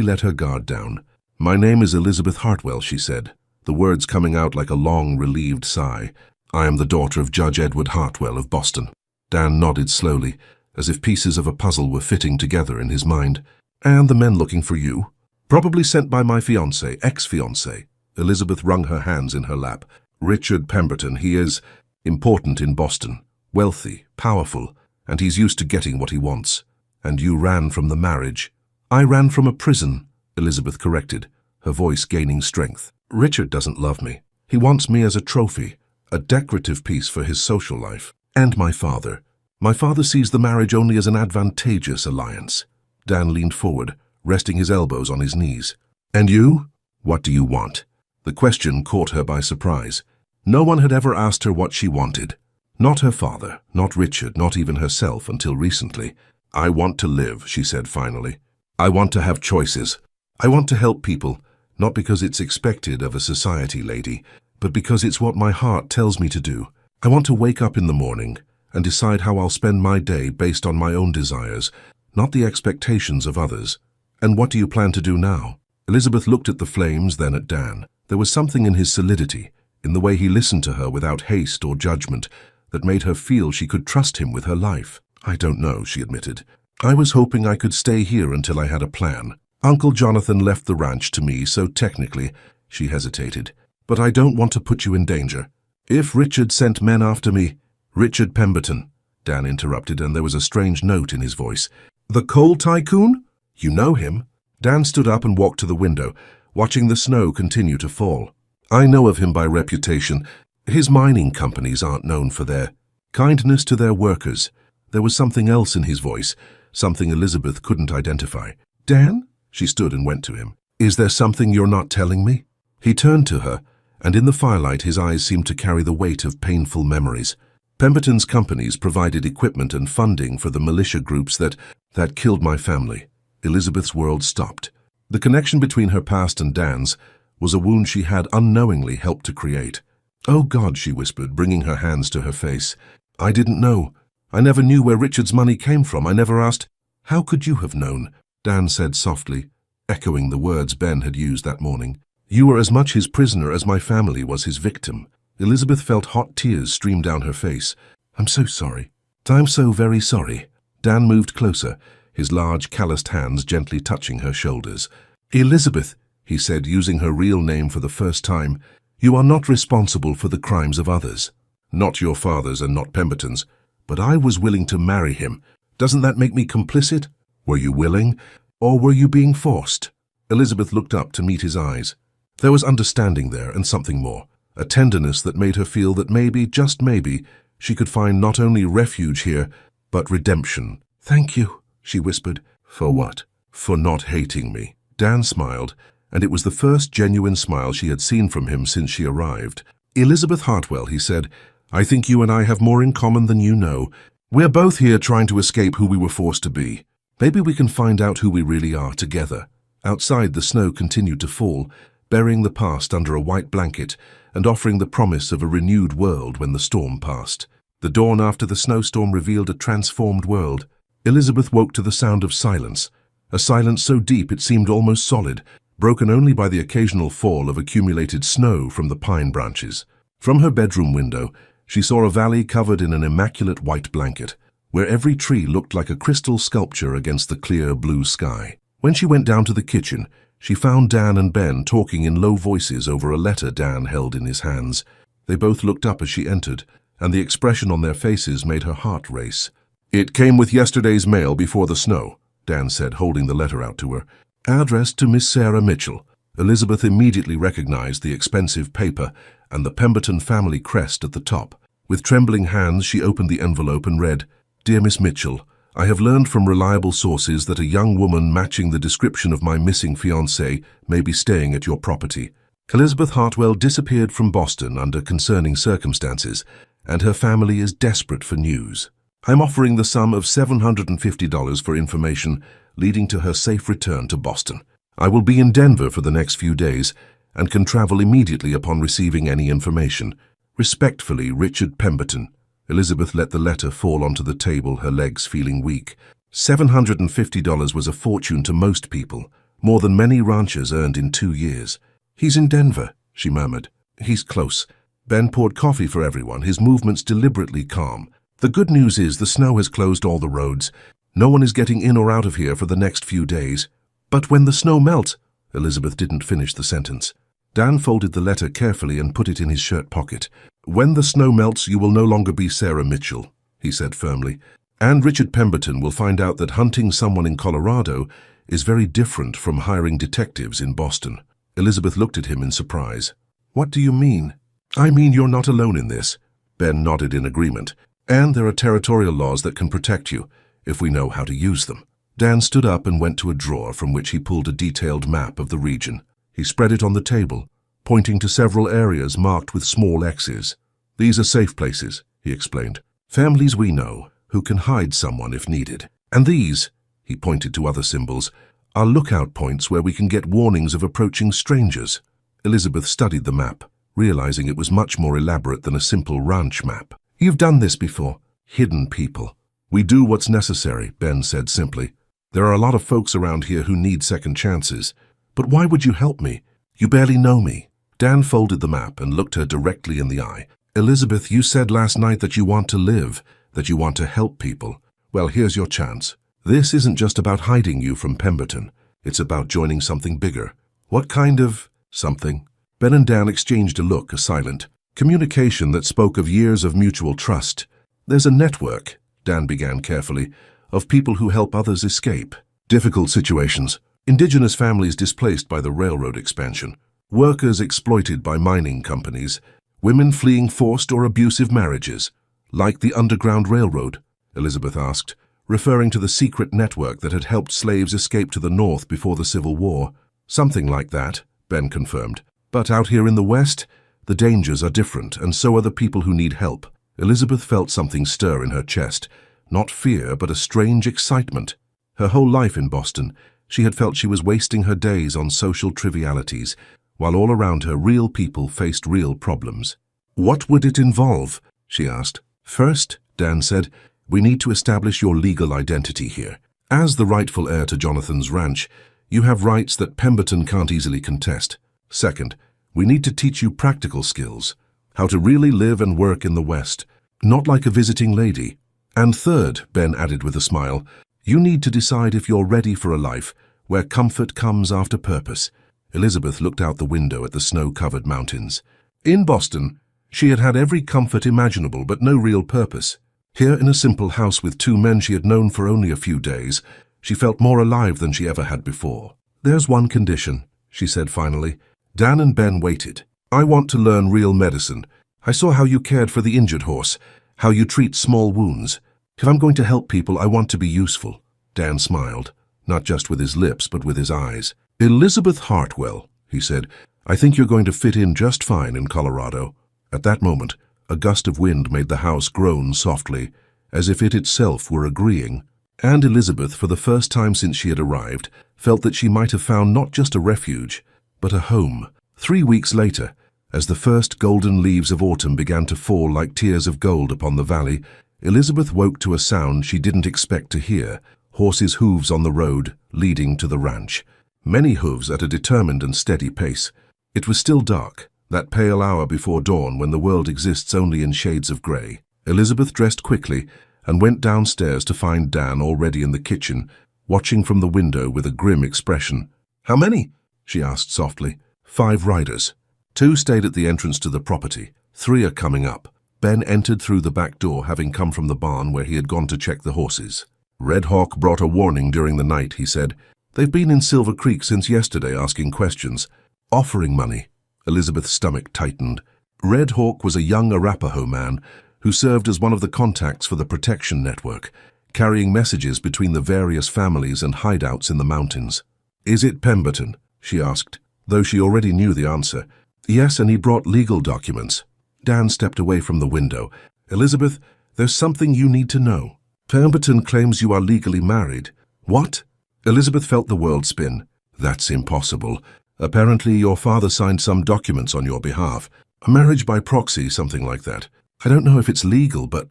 let her guard down. "My name is Elizabeth Hartwell," she said, the words coming out like a long, relieved sigh. "I am the daughter of Judge Edward Hartwell of Boston." Dan nodded slowly, as if pieces of a puzzle were fitting together in his mind. "And the men looking for you? Probably sent by my fiancé, ex-fiancé." Elizabeth wrung her hands in her lap. "Richard Pemberton, he is important in Boston, wealthy, powerful, and he's used to getting what he wants. And you ran from the marriage." "I ran from a prison," Elizabeth corrected, her voice gaining strength. "Richard doesn't love me. He wants me as a trophy, a decorative piece for his social life. And my father. My father sees the marriage only as an advantageous alliance." Dan leaned forward, resting his elbows on his knees. "And you? What do you want?" The question caught her by surprise. No one had ever asked her what she wanted. Not her father, not Richard, not even herself until recently. "I want to live," she said finally. "I want to have choices. I want to help people, not because it's expected of a society lady, but because it's what my heart tells me to do. I want to wake up in the morning and decide how I'll spend my day based on my own desires, not the expectations of others." "And what do you plan to do now?" Elizabeth looked at the flames, then at Dan. There was something in his solidity, in the way he listened to her without haste or judgment, that made her feel she could trust him with her life. "I don't know," she admitted. "I was hoping I could stay here until I had a plan. Uncle Jonathan left the ranch to me, so technically," she hesitated, "but I don't want to put you in danger. If Richard sent men after me—" "Richard Pemberton," Dan interrupted, and there was a strange note in his voice. "The coal tycoon? You know him?" Dan stood up and walked to the window, watching the snow continue to fall. "I know of him by reputation. His mining companies aren't known for their kindness to their workers." There was something else in his voice, something Elizabeth couldn't identify. "Dan?" She stood and went to him. "Is there something you're not telling me?" He turned to her, and in the firelight his eyes seemed to carry the weight of painful memories. "Pemberton's companies provided equipment and funding for the militia groups that killed my family." Elizabeth's world stopped. The connection between her past and Dan's was a wound she had unknowingly helped to create. "Oh God," she whispered, bringing her hands to her face. "I didn't know. I never knew where Richard's money came from. I never asked." "How could you have known?" Dan said softly, echoing the words Ben had used that morning. "You were as much his prisoner as my family was his victim." Elizabeth felt hot tears stream down her face. "I'm so sorry. I'm so very sorry." Dan moved closer, his large, calloused hands gently touching her shoulders. "Elizabeth," he said, using her real name for the first time, "you are not responsible for the crimes of others. Not your father's and not Pemberton's. But I was willing to marry him. Doesn't that make me complicit? Were you willing, or were you being forced?" Elizabeth looked up to meet his eyes. There was understanding there and something more, a tenderness that made her feel that maybe, just maybe, she could find not only refuge here, but redemption. "Thank you," she whispered. "For what?" "For not hating me." Dan smiled, and it was the first genuine smile she had seen from him since she arrived. "Elizabeth Hartwell," he said, "I think you and I have more in common than you know. We're both here trying to escape who we were forced to be. Maybe we can find out who we really are together." Outside, the snow continued to fall, burying the past under a white blanket and offering the promise of a renewed world when the storm passed. The dawn after the snowstorm revealed a transformed world. Elizabeth woke to the sound of silence, a silence so deep it seemed almost solid, broken only by the occasional fall of accumulated snow from the pine branches. From her bedroom window, she saw a valley covered in an immaculate white blanket, where every tree looked like a crystal sculpture against the clear blue sky. When she went down to the kitchen, she found Dan and Ben talking in low voices over a letter Dan held in his hands. They both looked up as she entered, and the expression on their faces made her heart race. "It came with yesterday's mail before the snow," Dan said, holding the letter out to her. "Addressed to Miss Sarah Mitchell." Elizabeth immediately recognized the expensive paper and the Pemberton family crest at the top. With trembling hands, she opened the envelope and read, "Dear Miss Mitchell, I have learned from reliable sources that a young woman matching the description of my missing fiancé may be staying at your property. Elizabeth Hartwell disappeared from Boston under concerning circumstances, and her family is desperate for news. I'm offering the sum of $750 for information leading to her safe return to Boston. I will be in Denver for the next few days and can travel immediately upon receiving any information. Respectfully, Richard Pemberton. Elizabeth let the letter fall onto the table, her legs feeling weak. $750 was a fortune to most people, more than many ranchers earned in 2 years. "He's in Denver," she murmured. "He's close." Ben poured coffee for everyone, his movements deliberately calm. "The good news is the snow has closed all the roads. No one is getting in or out of here for the next few days." "But when the snow melts—" Elizabeth didn't finish the sentence. Dan folded the letter carefully and put it in his shirt pocket. "When the snow melts, you will no longer be Sarah Mitchell," he said firmly. "And Richard Pemberton will find out that hunting someone in Colorado is very different from hiring detectives in Boston." Elizabeth looked at him in surprise. "What do you mean?" "I mean you're not alone in this." Ben nodded in agreement. "And there are territorial laws that can protect you, if we know how to use them." Dan stood up and went to a drawer from which he pulled a detailed map of the region. He spread it on the table, pointing to several areas marked with small X's. "These are safe places," he explained. "Families we know, who can hide someone if needed. And these," he pointed to other symbols, "are lookout points where we can get warnings of approaching strangers." Elizabeth studied the map, realizing it was much more elaborate than a simple ranch map. "You've done this before." "Hidden people. We do what's necessary," Ben said simply. "There are a lot of folks around here who need second chances. But why would you help me? You barely know me." Dan folded the map and looked her directly in the eye. "Elizabeth, you said last night that you want to live, that you want to help people. Well, here's your chance. This isn't just about hiding you from Pemberton. It's about joining something bigger." "What kind of something?" Ben and Dan exchanged a look, a silent communication that spoke of years of mutual trust. "There's a network," Dan began carefully, "of people who help others escape difficult situations. Indigenous families displaced by the railroad expansion, workers exploited by mining companies, women fleeing forced or abusive marriages." "Like the Underground Railroad?" Elizabeth asked, referring to the secret network that had helped slaves escape to the north before the Civil War. "Something like that," Ben confirmed. "But out here in the West, the dangers are different, and so are the people who need help." Elizabeth felt something stir in her chest, not fear, but a strange excitement. Her whole life in Boston, she had felt she was wasting her days on social trivialities, while all around her real people faced real problems. "What would it involve?" she asked. "First," Dan said, "we need to establish your legal identity here. As the rightful heir to Jonathan's ranch, you have rights that Pemberton can't easily contest. Second, we need to teach you practical skills, how to really live and work in the West, not like a visiting lady. And third," Ben added with a smile, "you need to decide if you're ready for a life where comfort comes after purpose." Elizabeth looked out the window at the snow-covered mountains. In Boston, she had had every comfort imaginable but no real purpose. Here in a simple house with 2 men she had known for only a few days, she felt more alive than she ever had before. "There's one condition," she said finally. Dan and Ben waited. "I want to learn real medicine. I saw how you cared for the injured horse, how you treat small wounds. If I'm going to help people, I want to be useful." Dan smiled, not just with his lips but with his eyes. "Elizabeth Hartwell," he said, "I think you're going to fit in just fine in Colorado." At that moment, a gust of wind made the house groan softly, as if it itself were agreeing. And Elizabeth, for the first time since she had arrived, felt that she might have found not just a refuge, but a home. 3 weeks later, as the first golden leaves of autumn began to fall like tears of gold upon the valley, Elizabeth woke to a sound she didn't expect to hear: horses' hooves on the road leading to the ranch. Many hooves at a determined and steady pace. It was still dark, that pale hour before dawn when the world exists only in shades of grey. Elizabeth dressed quickly and went downstairs to find Dan already in the kitchen, watching from the window with a grim expression. "How many?" she asked softly. 5 riders. 2 stayed at the entrance to the property. 3 are coming up." Ben entered through the back door, having come from the barn where he had gone to check the horses. "Red Hawk brought a warning during the night," he said. "They've been in Silver Creek since yesterday asking questions, offering money." Elizabeth's stomach tightened. Red Hawk was a young Arapaho man who served as one of the contacts for the protection network, carrying messages between the various families and hideouts in the mountains. "Is it Pemberton?" she asked, though she already knew the answer. "Yes, and he brought legal documents." Dan stepped away from the window. "Elizabeth, there's something you need to know. Pemberton claims you are legally married." "What?" Elizabeth felt the world spin. "That's impossible. Apparently your father signed some documents on your behalf." A marriage by proxy, something like that. I don't know if it's legal, but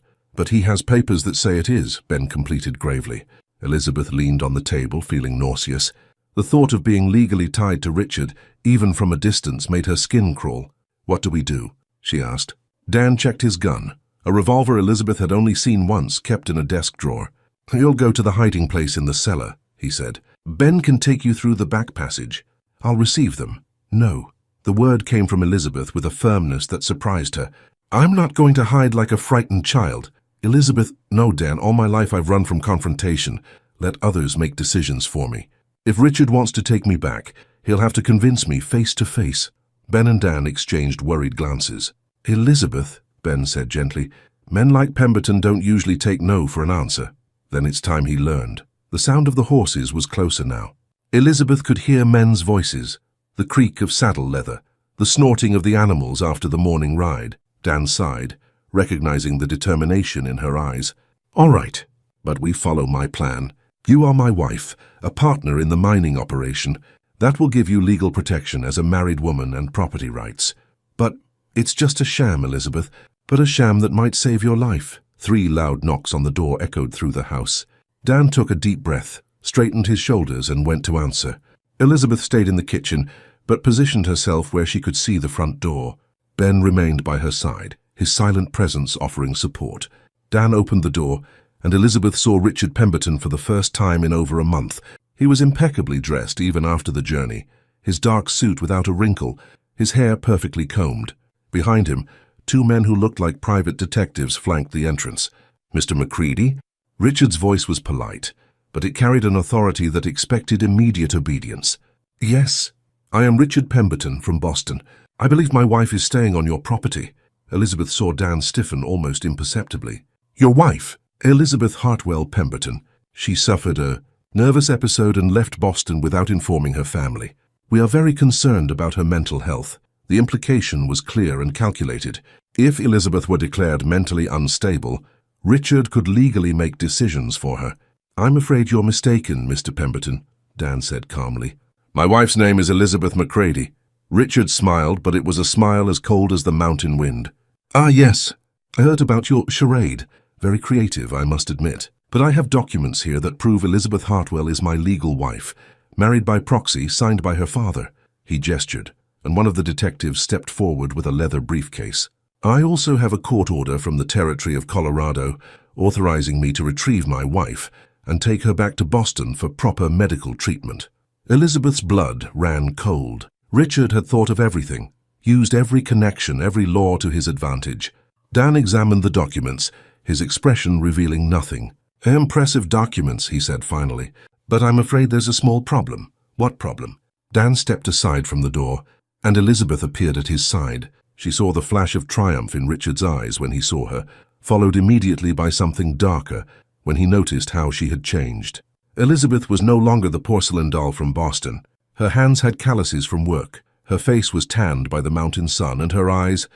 he has papers that say it is, Ben completed gravely. Elizabeth leaned on the table, feeling nauseous. The thought of being legally tied to Richard, even from a distance, made her skin crawl. What do we do? She asked. Dan checked his gun, a revolver Elizabeth had only seen once, kept in a desk drawer. You'll go to the hiding place in the cellar, he said. Ben can take you through the back passage. I'll receive them. No. The word came from Elizabeth with a firmness that surprised her. I'm not going to hide like a frightened child. Elizabeth, no, Dan, all my life I've run from confrontation. Let others make decisions for me. If Richard wants to take me back, he'll have to convince me face to face. Ben and Dan exchanged worried glances. Elizabeth, Ben said gently, men like Pemberton don't usually take no for an answer. Then it's time he learned. The sound of the horses was closer now. Elizabeth could hear men's voices, the creak of saddle leather, the snorting of the animals after the morning ride. Dan sighed, recognizing the determination in her eyes. All right, but we follow my plan. You are my wife, a partner in the mining operation. That will give you legal protection as a married woman and property rights. But it's just a sham, Elizabeth, but a sham that might save your life. 3 loud knocks on the door echoed through the house. Dan took a deep breath, straightened his shoulders and went to answer. Elizabeth stayed in the kitchen, but positioned herself where she could see the front door. Ben remained by her side, his silent presence offering support. Dan opened the door, and Elizabeth saw Richard Pemberton for the first time in over a month. He was impeccably dressed even after the journey, his dark suit without a wrinkle, his hair perfectly combed. Behind him, 2 men who looked like private detectives flanked the entrance. Mr. Macready? Richard's voice was polite, but it carried an authority that expected immediate obedience. Yes, I am Richard Pemberton from Boston. I believe my wife is staying on your property. Elizabeth saw Dan stiffen almost imperceptibly. Your wife? Elizabeth Hartwell Pemberton. She suffered a nervous episode and left Boston without informing her family. We are very concerned about her mental health. The implication was clear and calculated. If Elizabeth were declared mentally unstable, Richard could legally make decisions for her. I'm afraid you're mistaken, Mr. Pemberton, Dan said calmly. My wife's name is Elizabeth Macready. Richard smiled, but it was a smile as cold as the mountain wind. Ah, yes. I heard about your charade. Very creative, I must admit. But I have documents here that prove Elizabeth Hartwell is my legal wife, married by proxy, signed by her father. He gestured, and one of the detectives stepped forward with a leather briefcase. I also have a court order from the territory of Colorado authorizing me to retrieve my wife and take her back to Boston for proper medical treatment. Elizabeth's blood ran cold. Richard had thought of everything, used every connection, every law to his advantage. Dan examined the documents, his expression revealing nothing. Impressive documents, he said finally, but I'm afraid there's a small problem. What problem? Dan stepped aside from the door, and Elizabeth appeared at his side. She saw the flash of triumph in Richard's eyes when he saw her, followed immediately by something darker when he noticed how she had changed. Elizabeth was no longer the porcelain doll from Boston. Her hands had calluses from work, her face was tanned by the mountain sun, and her eyes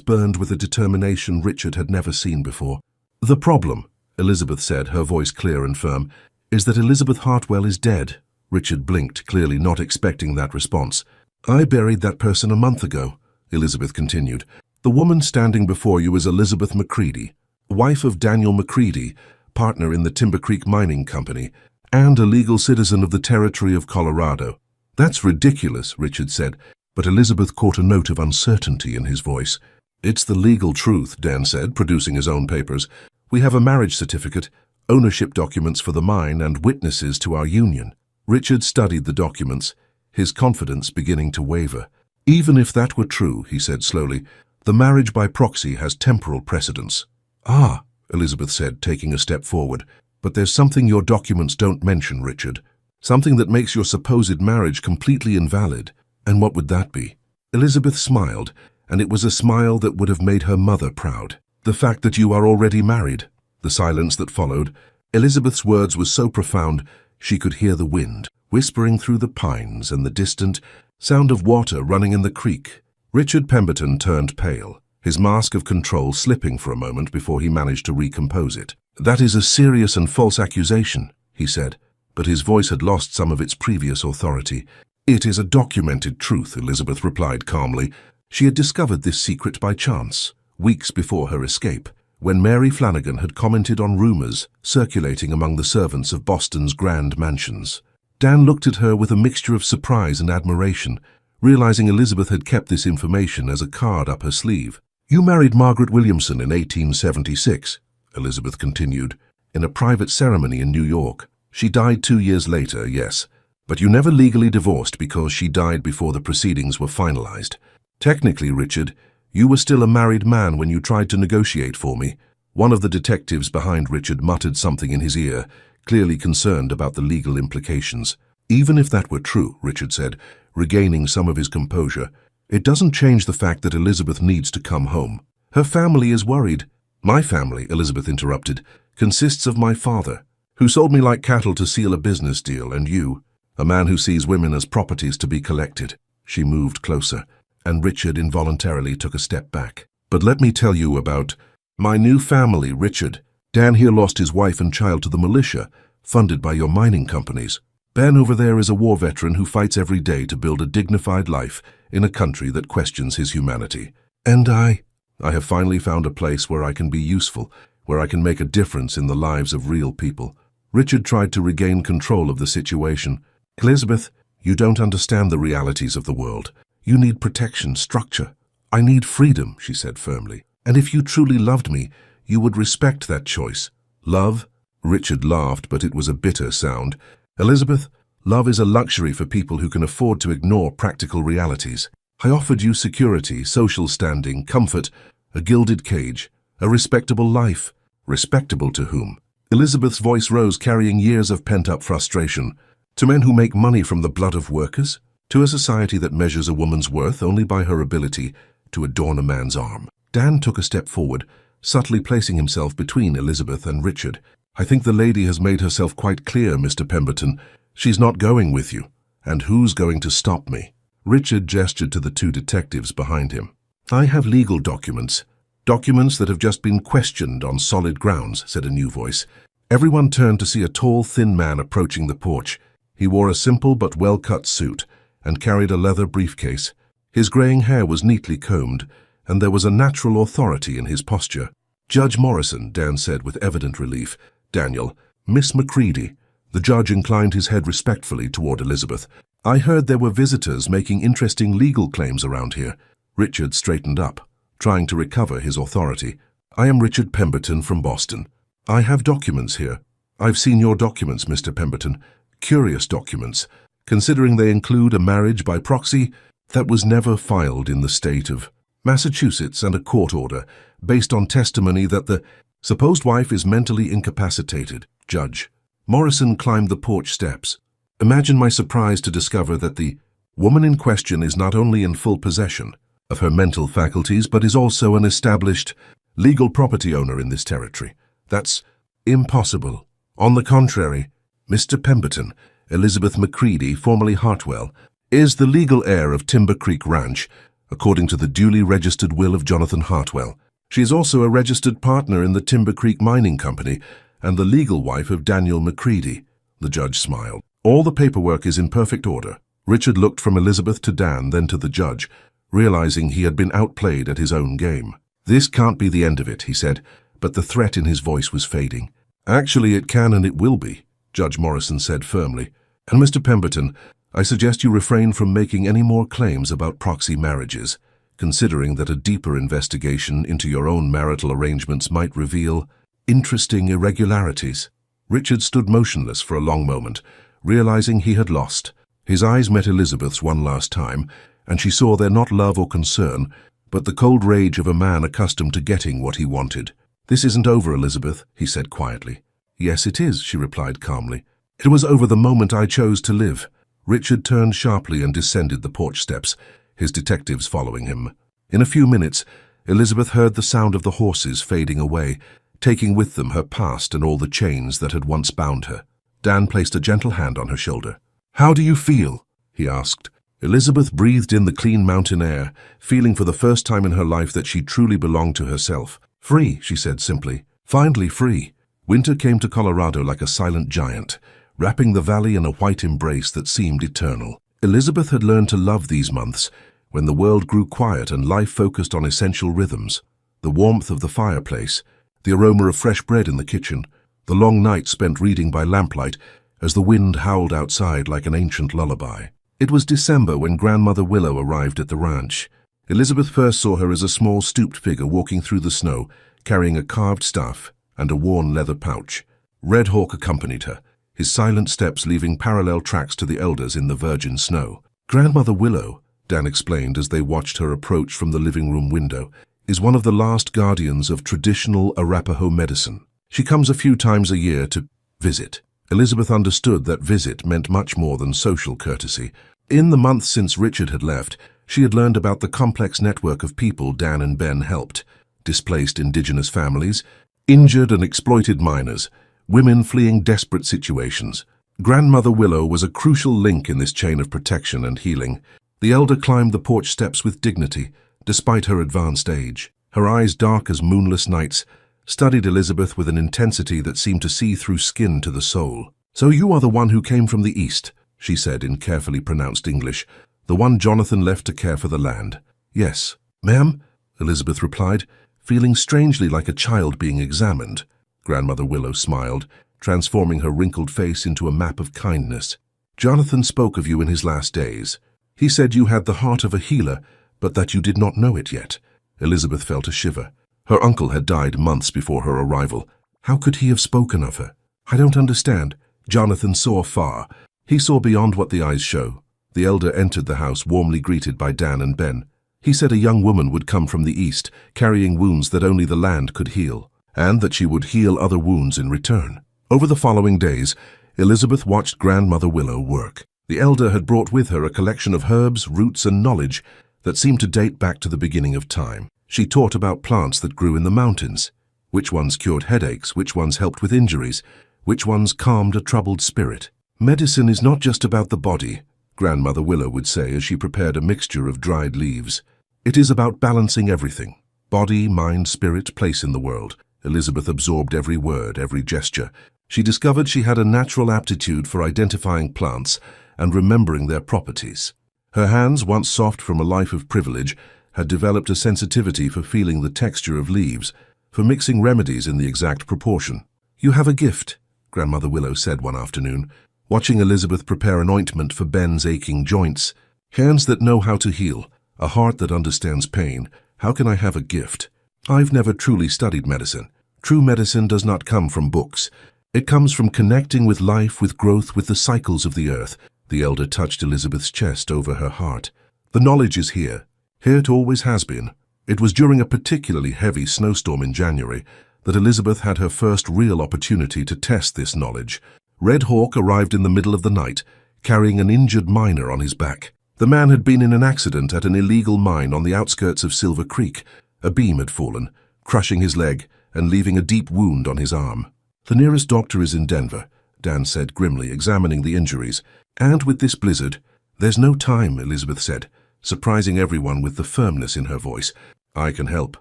burned with a determination Richard had never seen before. The problem, Elizabeth said, her voice clear and firm, is that Elizabeth Hartwell is dead. Richard blinked, clearly not expecting that response. I buried that person a month ago, Elizabeth continued. The woman standing before you is Elizabeth Macready, wife of Daniel Macready, partner in the Timber Creek Mining Company, and a legal citizen of the territory of Colorado. That's ridiculous, Richard said, but Elizabeth caught a note of uncertainty in his voice. It's the legal truth, Dan said, producing his own papers. We have a marriage certificate, ownership documents for the mine, and witnesses to our union. Richard studied the documents, his confidence beginning to waver. Even if that were true, he said slowly, the marriage by proxy has temporal precedence. Ah, Elizabeth said, taking a step forward, but there's something your documents don't mention, Richard. Something that makes your supposed marriage completely invalid. And what would that be? Elizabeth smiled, and it was a smile that would have made her mother proud. The fact that you are already married. The silence that followed. Elizabeth's words were so profound she could hear the wind, whispering through the pines and the distant sound of water running in the creek. Richard Pemberton turned pale, his mask of control slipping for a moment before he managed to recompose it. That is a serious and false accusation, he said, but his voice had lost some of its previous authority. It is a documented truth, Elizabeth replied calmly. She had discovered this secret by chance, weeks before her escape, when Mary Flanagan had commented on rumors circulating among the servants of Boston's grand mansions. Dan looked at her with a mixture of surprise and admiration, realizing Elizabeth had kept this information as a card up her sleeve. "You married Margaret Williamson in 1876, Elizabeth continued, "in a private ceremony in New York. She died 2 years later, yes, but you never legally divorced because she died before the proceedings were finalized. Technically, Richard, you were still a married man when you tried to negotiate for me." One of the detectives behind Richard muttered something in his ear, clearly concerned about the legal implications. "Even if that were true," Richard said, regaining some of his composure, "it doesn't change the fact that Elizabeth needs to come home. Her family is worried." "My family," Elizabeth interrupted, "consists of my father, who sold me like cattle to seal a business deal, and you, a man who sees women as properties to be collected." She moved closer, and Richard involuntarily took a step back. "But let me tell you about my new family, Richard. Dan here lost his wife and child to the militia, funded by your mining companies. Ben over there is a war veteran who fights every day to build a dignified life in a country that questions his humanity. And I have finally found a place where I can be useful, where I can make a difference in the lives of real people." Richard tried to regain control of the situation. "Elizabeth, you don't understand the realities of the world. You need protection, structure. I need freedom," she said firmly. "And if you truly loved me, you would respect that choice." "Love?" Richard laughed, but it was a bitter sound. "Elizabeth, love is a luxury for people who can afford to ignore practical realities. I offered you security, social standing, comfort, a gilded cage, a respectable life." "Respectable to whom?" Elizabeth's voice rose, carrying years of pent-up frustration. "To men who make money from the blood of workers? To a society that measures a woman's worth only by her ability to adorn a man's arm?" Dan took a step forward, subtly placing himself between Elizabeth and Richard. "I think the lady has made herself quite clear, Mr. Pemberton. She's not going with you. And who's going to stop me?" Richard gestured to the two detectives behind him. "I have legal documents. Documents that have just been questioned on solid grounds," said a new voice. Everyone turned to see a tall, thin man approaching the porch. He wore a simple but well-cut suit and carried a leather briefcase. His graying hair was neatly combed, and there was a natural authority in his posture. "Judge Morrison," Dan said with evident relief. "Daniel, Miss Macready." The judge inclined his head respectfully toward Elizabeth. "I heard there were visitors making interesting legal claims around here." Richard straightened up, trying to recover his authority. "I am Richard Pemberton from Boston. I have documents here." "I've seen your documents, Mr. Pemberton. Curious documents, considering they include a marriage by proxy that was never filed in the state of Massachusetts and a court order based on testimony that the supposed wife is mentally incapacitated." Judge Morrison climbed the porch steps. "Imagine my surprise to discover that the woman in question is not only in full possession of her mental faculties, but is also an established legal property owner in this territory. That's impossible. On the contrary, Mr. Pemberton, Elizabeth Macready, formerly Hartwell, is the legal heir of Timber Creek Ranch, according to the duly registered will of Jonathan Hartwell. She is also a registered partner in the Timber Creek Mining Company and the legal wife of Daniel Macready." The judge smiled. "All the paperwork is in perfect order." Richard looked from Elizabeth to Dan, then to the judge, realizing he had been outplayed at his own game. "This can't be the end of it," he said, but the threat in his voice was fading. "Actually, it can and it will be," Judge Morrison said firmly. "And Mr. Pemberton, I suggest you refrain from making any more claims about proxy marriages, considering that a deeper investigation into your own marital arrangements might reveal interesting irregularities." Richard stood motionless for a long moment, realizing he had lost. His eyes met Elizabeth's one last time, and she saw there not love or concern, but the cold rage of a man accustomed to getting what he wanted. "This isn't over, Elizabeth," he said quietly. "Yes, it is," she replied calmly. "It was over the moment I chose to live." Richard turned sharply and descended the porch steps, his detectives following him. In a few minutes, Elizabeth heard the sound of the horses fading away, taking with them her past and all the chains that had once bound her. Dan placed a gentle hand on her shoulder. "How do you feel?" he asked. Elizabeth breathed in the clean mountain air, feeling for the first time in her life that she truly belonged to herself. "Free," she said simply. "Finally free." Winter came to Colorado like a silent giant, wrapping the valley in a white embrace that seemed eternal. Elizabeth had learned to love these months, when the world grew quiet and life focused on essential rhythms. The warmth of the fireplace, the aroma of fresh bread in the kitchen, the long night spent reading by lamplight as the wind howled outside like an ancient lullaby. It was December when Grandmother Willow arrived at the ranch. Elizabeth first saw her as a small stooped figure walking through the snow, carrying a carved staff and a worn leather pouch. Red Hawk accompanied her, his silent steps leaving parallel tracks to the elders in the virgin snow. Grandmother Willow, Dan explained as they watched her approach from the living room window, is one of the last guardians of traditional Arapaho medicine. She comes a few times a year to visit. Elizabeth understood that visit meant much more than social courtesy. In the months since Richard had left, she had learned about the complex network of people Dan and Ben helped: displaced indigenous families, injured and exploited miners, women fleeing desperate situations. Grandmother Willow was a crucial link in this chain of protection and healing. The elder climbed the porch steps with dignity, despite her advanced age. Her eyes, dark as moonless nights, studied Elizabeth with an intensity that seemed to see through skin to the soul. "So you are the one who came from the east," she said in carefully pronounced English, "the one Jonathan left to care for the land." "Yes, ma'am," Elizabeth replied, feeling strangely like a child being examined. Grandmother Willow smiled, transforming her wrinkled face into a map of kindness. "Jonathan spoke of you in his last days. He said you had the heart of a healer, but that you did not know it yet." Elizabeth felt a shiver. Her uncle had died months before her arrival. How could he have spoken of her? "I don't understand." Jonathan saw far. He saw beyond what the eyes show. The elder entered the house warmly greeted by Dan and Ben. He said a young woman would come from the east, carrying wounds that only the land could heal, and that she would heal other wounds in return. Over the following days, Elizabeth watched Grandmother Willow work. The elder had brought with her a collection of herbs, roots, and knowledge that seemed to date back to the beginning of time. She taught about plants that grew in the mountains, which ones cured headaches, which ones helped with injuries, which ones calmed a troubled spirit. "Medicine is not just about the body," Grandmother Willow would say as she prepared a mixture of dried leaves. "It is about balancing everything: body, mind, spirit, place in the world." Elizabeth absorbed every word, every gesture. She discovered she had a natural aptitude for identifying plants and remembering their properties. Her hands, once soft from a life of privilege, had developed a sensitivity for feeling the texture of leaves, for mixing remedies in the exact proportion. "You have a gift," Grandmother Willow said one afternoon, watching Elizabeth prepare an ointment for Ben's aching joints. "Hands that know how to heal, a heart that understands pain. How can I have a gift? I've never truly studied medicine. True medicine does not come from books. It comes from connecting with life, with growth, with the cycles of the earth." The elder touched Elizabeth's chest over her heart. "The knowledge is here. Here it always has been." It was during a particularly heavy snowstorm in January that Elizabeth had her first real opportunity to test this knowledge. Red Hawk arrived in the middle of the night, carrying an injured miner on his back. The man had been in an accident at an illegal mine on the outskirts of Silver Creek. A beam had fallen, crushing his leg and leaving a deep wound on his arm. "The nearest doctor is in Denver," Dan said grimly, examining the injuries. "And with this blizzard—" "There's no time," Elizabeth said, surprising everyone with the firmness in her voice. "I can help."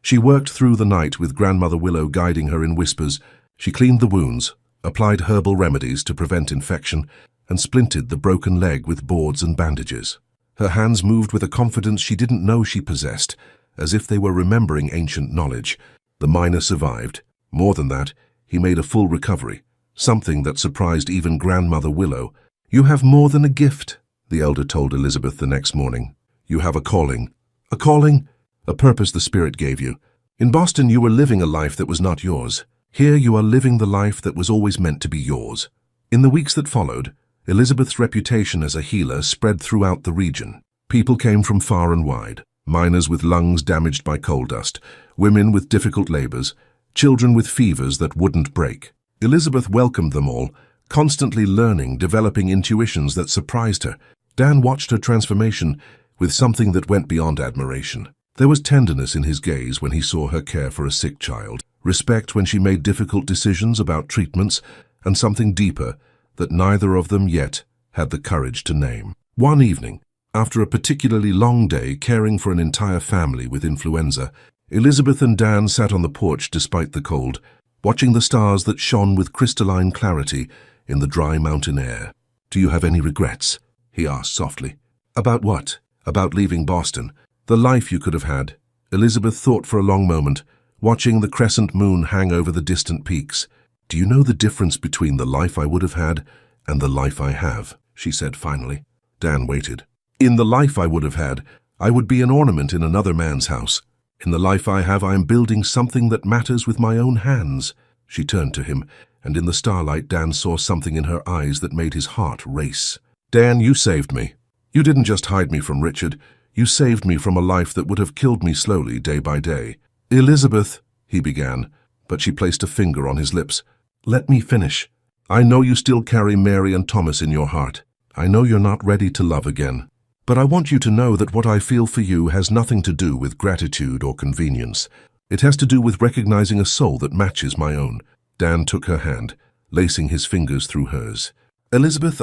She worked through the night with Grandmother Willow guiding her in whispers. She cleaned the wounds, applied herbal remedies to prevent infection, and splinted the broken leg with boards and bandages. Her hands moved with a confidence she didn't know she possessed, as if they were remembering ancient knowledge. The miner survived. More than that, he made a full recovery, something that surprised even Grandmother Willow. "You have more than a gift," the elder told Elizabeth the next morning. "You have a calling." "A calling?" "A purpose the Spirit gave you. In Boston you were living a life that was not yours. Here you are living the life that was always meant to be yours." In the weeks that followed, Elizabeth's reputation as a healer spread throughout the region. People came from far and wide: miners with lungs damaged by coal dust, women with difficult labors, children with fevers that wouldn't break. Elizabeth welcomed them all, constantly learning, developing intuitions that surprised her. Dan watched her transformation with something that went beyond admiration. There was tenderness in his gaze when he saw her care for a sick child, respect when she made difficult decisions about treatments, and something deeper that neither of them yet had the courage to name. One evening, after a particularly long day caring for an entire family with influenza, Elizabeth and Dan sat on the porch despite the cold, watching the stars that shone with crystalline clarity in the dry mountain air. "Do you have any regrets?" he asked softly. "About what?" about leaving Boston. The life you could have had. Elizabeth thought for a long moment, watching the crescent moon hang over the distant peaks. Do you know the difference between the life I would have had and the life I have? She said finally. Dan waited. In the life I would have had, I would be an ornament in another man's house. In the life I have, I am building something that matters with my own hands. She turned to him, and in the starlight Dan saw something in her eyes that made his heart race. Dan, you saved me. You didn't just hide me from Richard. You saved me from a life that would have killed me slowly, day by day. Elizabeth, he began, but she placed a finger on his lips. Let me finish. I know you still carry Mary and Thomas in your heart. I know you're not ready to love again. But I want you to know that what I feel for you has nothing to do with gratitude or convenience. It has to do with recognizing a soul that matches my own. Dan took her hand, lacing his fingers through hers. Elizabeth,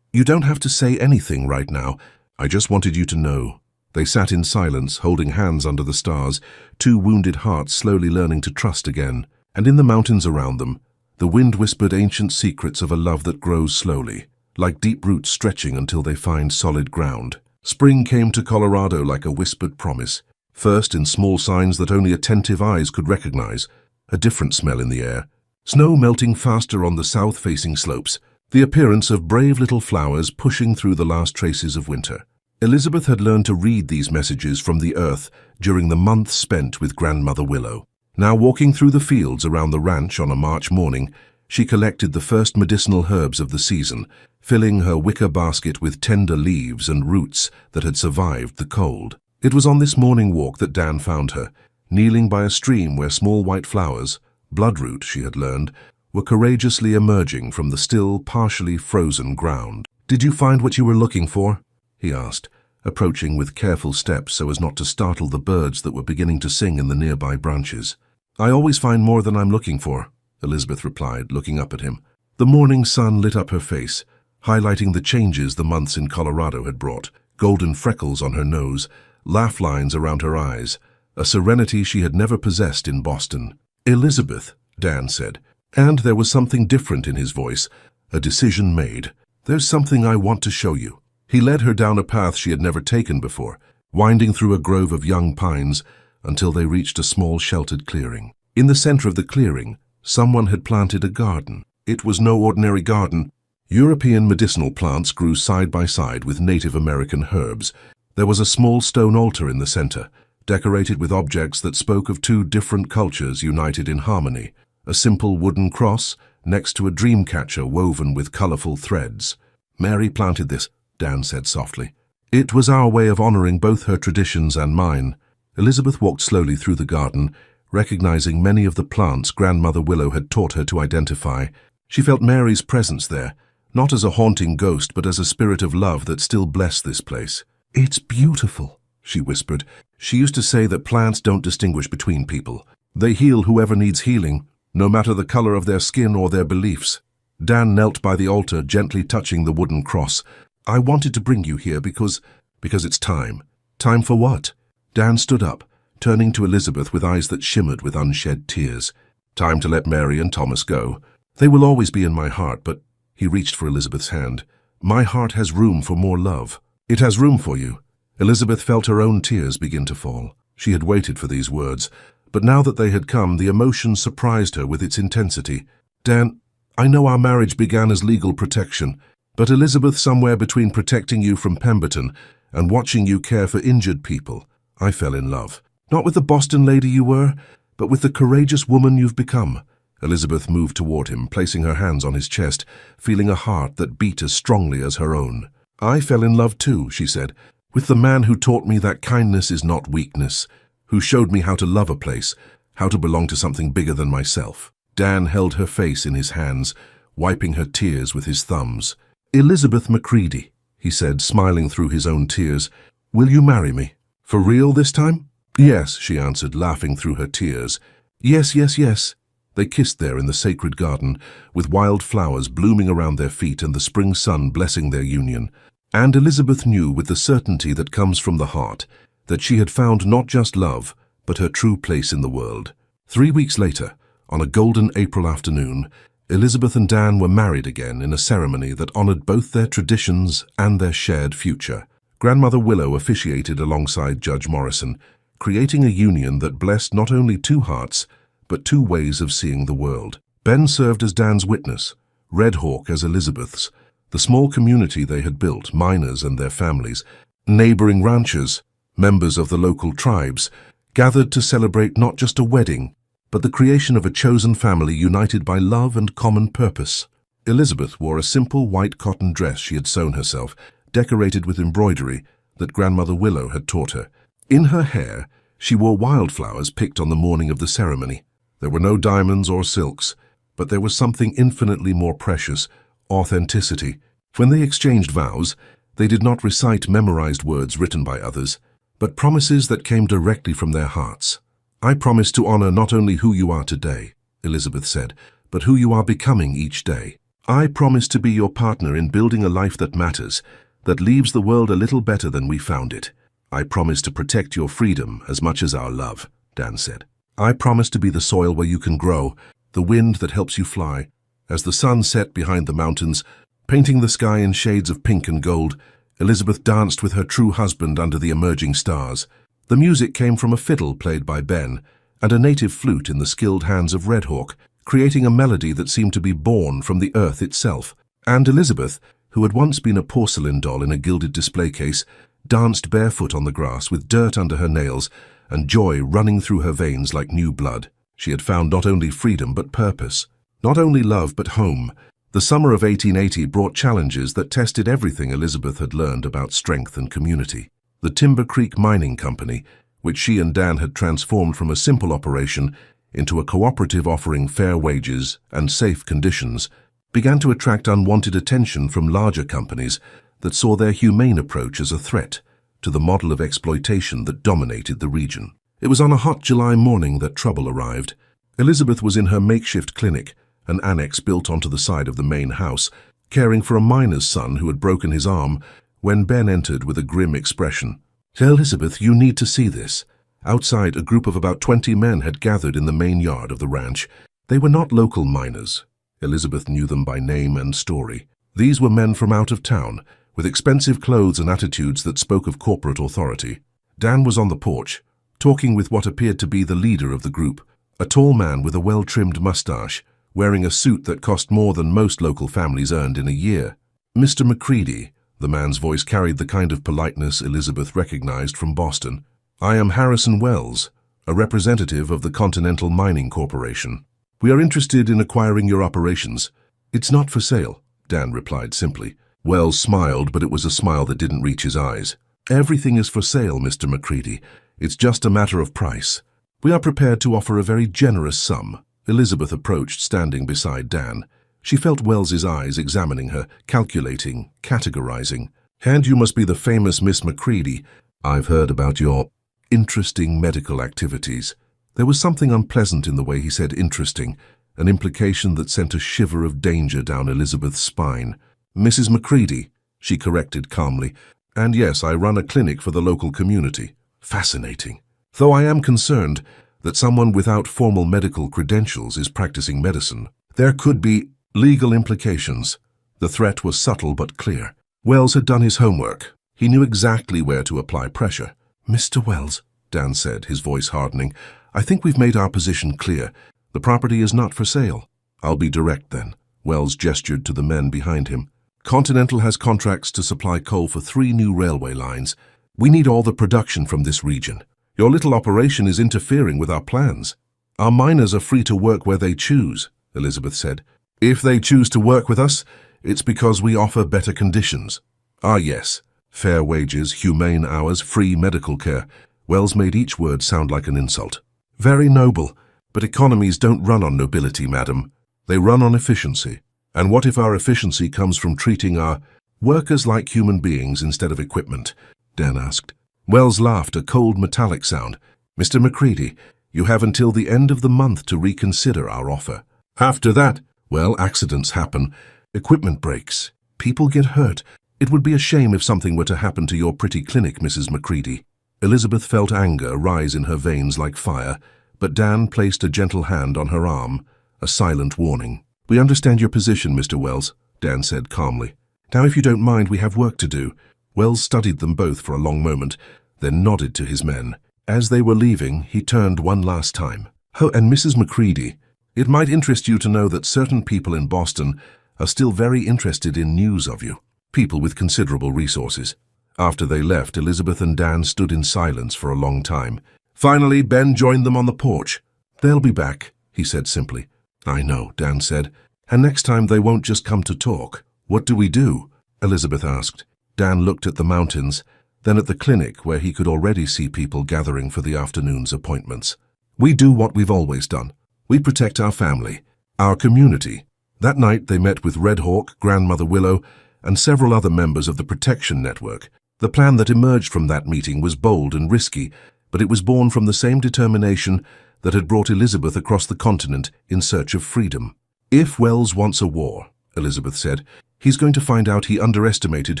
you don't have to say anything right now. I just wanted you to know. They sat in silence, holding hands under the stars, two wounded hearts slowly learning to trust again. And in the mountains around them, the wind whispered ancient secrets of a love that grows slowly, like deep roots stretching until they find solid ground. Spring came to Colorado like a whispered promise, first in small signs that only attentive eyes could recognize, a different smell in the air, snow melting faster on the south-facing slopes, the appearance of brave little flowers pushing through the last traces of winter. Elizabeth had learned to read these messages from the earth during the months spent with Grandmother Willow. Now walking through the fields around the ranch on a March morning, she collected the first medicinal herbs of the season, filling her wicker basket with tender leaves and roots that had survived the cold. It was on this morning walk that Dan found her, kneeling by a stream where small white flowers, bloodroot she had learned, were courageously emerging from the still, partially frozen ground. Did you find what you were looking for? He asked, approaching with careful steps so as not to startle the birds that were beginning to sing in the nearby branches. I always find more than I'm looking for, Elizabeth replied, looking up at him. The morning sun lit up her face, highlighting the changes the months in Colorado had brought, golden freckles on her nose, laugh lines around her eyes, a serenity she had never possessed in Boston. Elizabeth, Dan said, and there was something different in his voice, a decision made. There's something I want to show you. He led her down a path she had never taken before, winding through a grove of young pines until they reached a small sheltered clearing. In the center of the clearing, someone had planted a garden. It was no ordinary garden. European medicinal plants grew side by side with Native American herbs. There was a small stone altar in the center, decorated with objects that spoke of two different cultures united in harmony. A simple wooden cross next to a dream catcher woven with colorful threads. Mary planted this, Dan said softly. It was our way of honoring both her traditions and mine. Elizabeth walked slowly through the garden, recognizing many of the plants Grandmother Willow had taught her to identify. She felt Mary's presence there, not as a haunting ghost, but as a spirit of love that still blessed this place. It's beautiful, she whispered. She used to say that plants don't distinguish between people. They heal whoever needs healing, no matter the color of their skin or their beliefs. Dan knelt by the altar, gently touching the wooden cross. I wanted to bring you here because it's time. Time for what? Dan stood up, turning to Elizabeth with eyes that shimmered with unshed tears. Time to let Mary and Thomas go. They will always be in my heart, but he reached for Elizabeth's hand. My heart has room for more love. It has room for you. Elizabeth felt her own tears begin to fall. She had waited for these words, but now that they had come, the emotion surprised her with its intensity. Dan, I know our marriage began as legal protection, but Elizabeth, somewhere between protecting you from Pemberton and watching you care for injured people, I fell in love. Not with the Boston lady you were, but with the courageous woman you've become. Elizabeth moved toward him, placing her hands on his chest, feeling a heart that beat as strongly as her own. I fell in love too, she said, with the man who taught me that kindness is not weakness, who showed me how to love a place, how to belong to something bigger than myself. Dan held her face in his hands, wiping her tears with his thumbs. Elizabeth Macready, he said, smiling through his own tears, will you marry me? For real this time? Yes, she answered, laughing through her tears. Yes, yes, yes. They kissed there in the sacred garden, with wild flowers blooming around their feet and the spring sun blessing their union. And Elizabeth knew with the certainty that comes from the heart that she had found not just love, but her true place in the world. 3 weeks later, on a golden April afternoon, Elizabeth and Dan were married again in a ceremony that honored both their traditions and their shared future. Grandmother Willow officiated alongside Judge Morrison, creating a union that blessed not only two hearts, but two ways of seeing the world. Ben served as Dan's witness, Red Hawk as Elizabeth's. The small community they had built, miners and their families, neighboring ranchers, members of the local tribes, gathered to celebrate not just a wedding, but the creation of a chosen family united by love and common purpose. Elizabeth wore a simple white cotton dress she had sewn herself, decorated with embroidery that Grandmother Willow had taught her. In her hair, she wore wildflowers picked on the morning of the ceremony. There were no diamonds or silks, but there was something infinitely more precious: authenticity. When they exchanged vows, they did not recite memorized words written by others, but promises that came directly from their hearts. "I promise to honor not only who you are today," Elizabeth said, "but who you are becoming each day. I promise to be your partner in building a life that matters, that leaves the world a little better than we found it. I promise to protect your freedom as much as our love," Dan said. "I promise to be the soil where you can grow, the wind that helps you fly." As the sun set behind the mountains, painting the sky in shades of pink and gold, Elizabeth danced with her true husband under the emerging stars. The music came from a fiddle played by Ben and a native flute in the skilled hands of Red Hawk, creating a melody that seemed to be born from the earth itself. And Elizabeth, who had once been a porcelain doll in a gilded display case, danced barefoot on the grass with dirt under her nails and joy running through her veins like new blood. She had found not only freedom but purpose, not only love but home. The summer of 1880 brought challenges that tested everything Elizabeth had learned about strength and community. The Timber Creek Mining Company, which she and Dan had transformed from a simple operation into a cooperative offering fair wages and safe conditions, began to attract unwanted attention from larger companies that saw their humane approach as a threat to the model of exploitation that dominated the region. It was on a hot July morning that trouble arrived. Elizabeth was in her makeshift clinic, an annex built onto the side of the main house, caring for a miner's son who had broken his arm, when Ben entered with a grim expression. "Elizabeth, you need to see this." Outside, a group of about 20 men had gathered in the main yard of the ranch. They were not local miners. Elizabeth knew them by name and story. These were men from out of town, with expensive clothes and attitudes that spoke of corporate authority. Dan was on the porch, talking with what appeared to be the leader of the group, a tall man with a well-trimmed mustache, wearing a suit that cost more than most local families earned in a year. "Mr. McCready," the man's voice carried the kind of politeness Elizabeth recognized from Boston. "I am Harrison Wells, a representative of the Continental Mining Corporation. We are interested in acquiring your operations." "It's not for sale," Dan replied simply. Wells smiled, but it was a smile that didn't reach his eyes. "Everything is for sale, Mr. McCready. It's just a matter of price. We are prepared to offer a very generous sum." Elizabeth approached, standing beside Dan. She felt Wells's eyes examining her, calculating, categorizing. "And you must be the famous Miss McCready. I've heard about your interesting medical activities." There was something unpleasant in the way he said interesting, an implication that sent a shiver of danger down Elizabeth's spine. "Mrs. McCready," she corrected calmly. "And yes, I run a clinic for the local community." Fascinating. Though I am concerned that someone without formal medical credentials is practicing medicine. There could be legal implications. The threat was subtle but clear. Wells had done his homework. He knew exactly where to apply pressure. "Mr. Wells," Dan said, his voice hardening, "I think we've made our position clear. The property is not for sale." "I'll be direct then." Wells gestured to the men behind him. "Continental has contracts to supply coal for 3 new railway lines. We need all the production from this region. Your little operation is interfering with our plans." "Our miners are free to work where they choose," Elizabeth said. "If they choose to work with us, it's because we offer better conditions." "Ah, yes. Fair wages, humane hours, free medical care." Wells made each word sound like an insult. "Very noble, but economies don't run on nobility, madam. They run on efficiency. And what if our efficiency comes from treating our workers like human beings instead of equipment?" Dan asked. Wells laughed, a cold metallic sound. "Mr. McCready, you have until the end of the month to reconsider our offer. After that, well, accidents happen. Equipment breaks. People get hurt. It would be a shame if something were to happen to your pretty clinic, Mrs. McCready." Elizabeth felt anger rise in her veins like fire, but Dan placed a gentle hand on her arm, a silent warning. "We understand your position, Mr. Wells," Dan said calmly. "Now, if you don't mind, we have work to do. Wells studied them both for a long moment, then nodded to his men. As they were leaving, he turned one last time. "Oh, and Mrs. Macready, it might interest you to know that certain people in Boston are still very interested in news of you. People with considerable resources." After they left, Elizabeth and Dan stood in silence for a long time. Finally, Ben joined them on the porch. "They'll be back," he said simply. "I know," Dan said. "And next time they won't just come to talk." "What do we do?" Elizabeth asked. Dan looked at the mountains, then at the clinic where he could already see people gathering for the afternoon's appointments. "We do what we've always done. We protect our family, our community." That night they met with Red Hawk, Grandmother Willow, and several other members of the protection network. The plan that emerged from that meeting was bold and risky, but it was born from the same determination that had brought Elizabeth across the continent in search of freedom. "If Wells wants a war," Elizabeth said, "he's going to find out he underestimated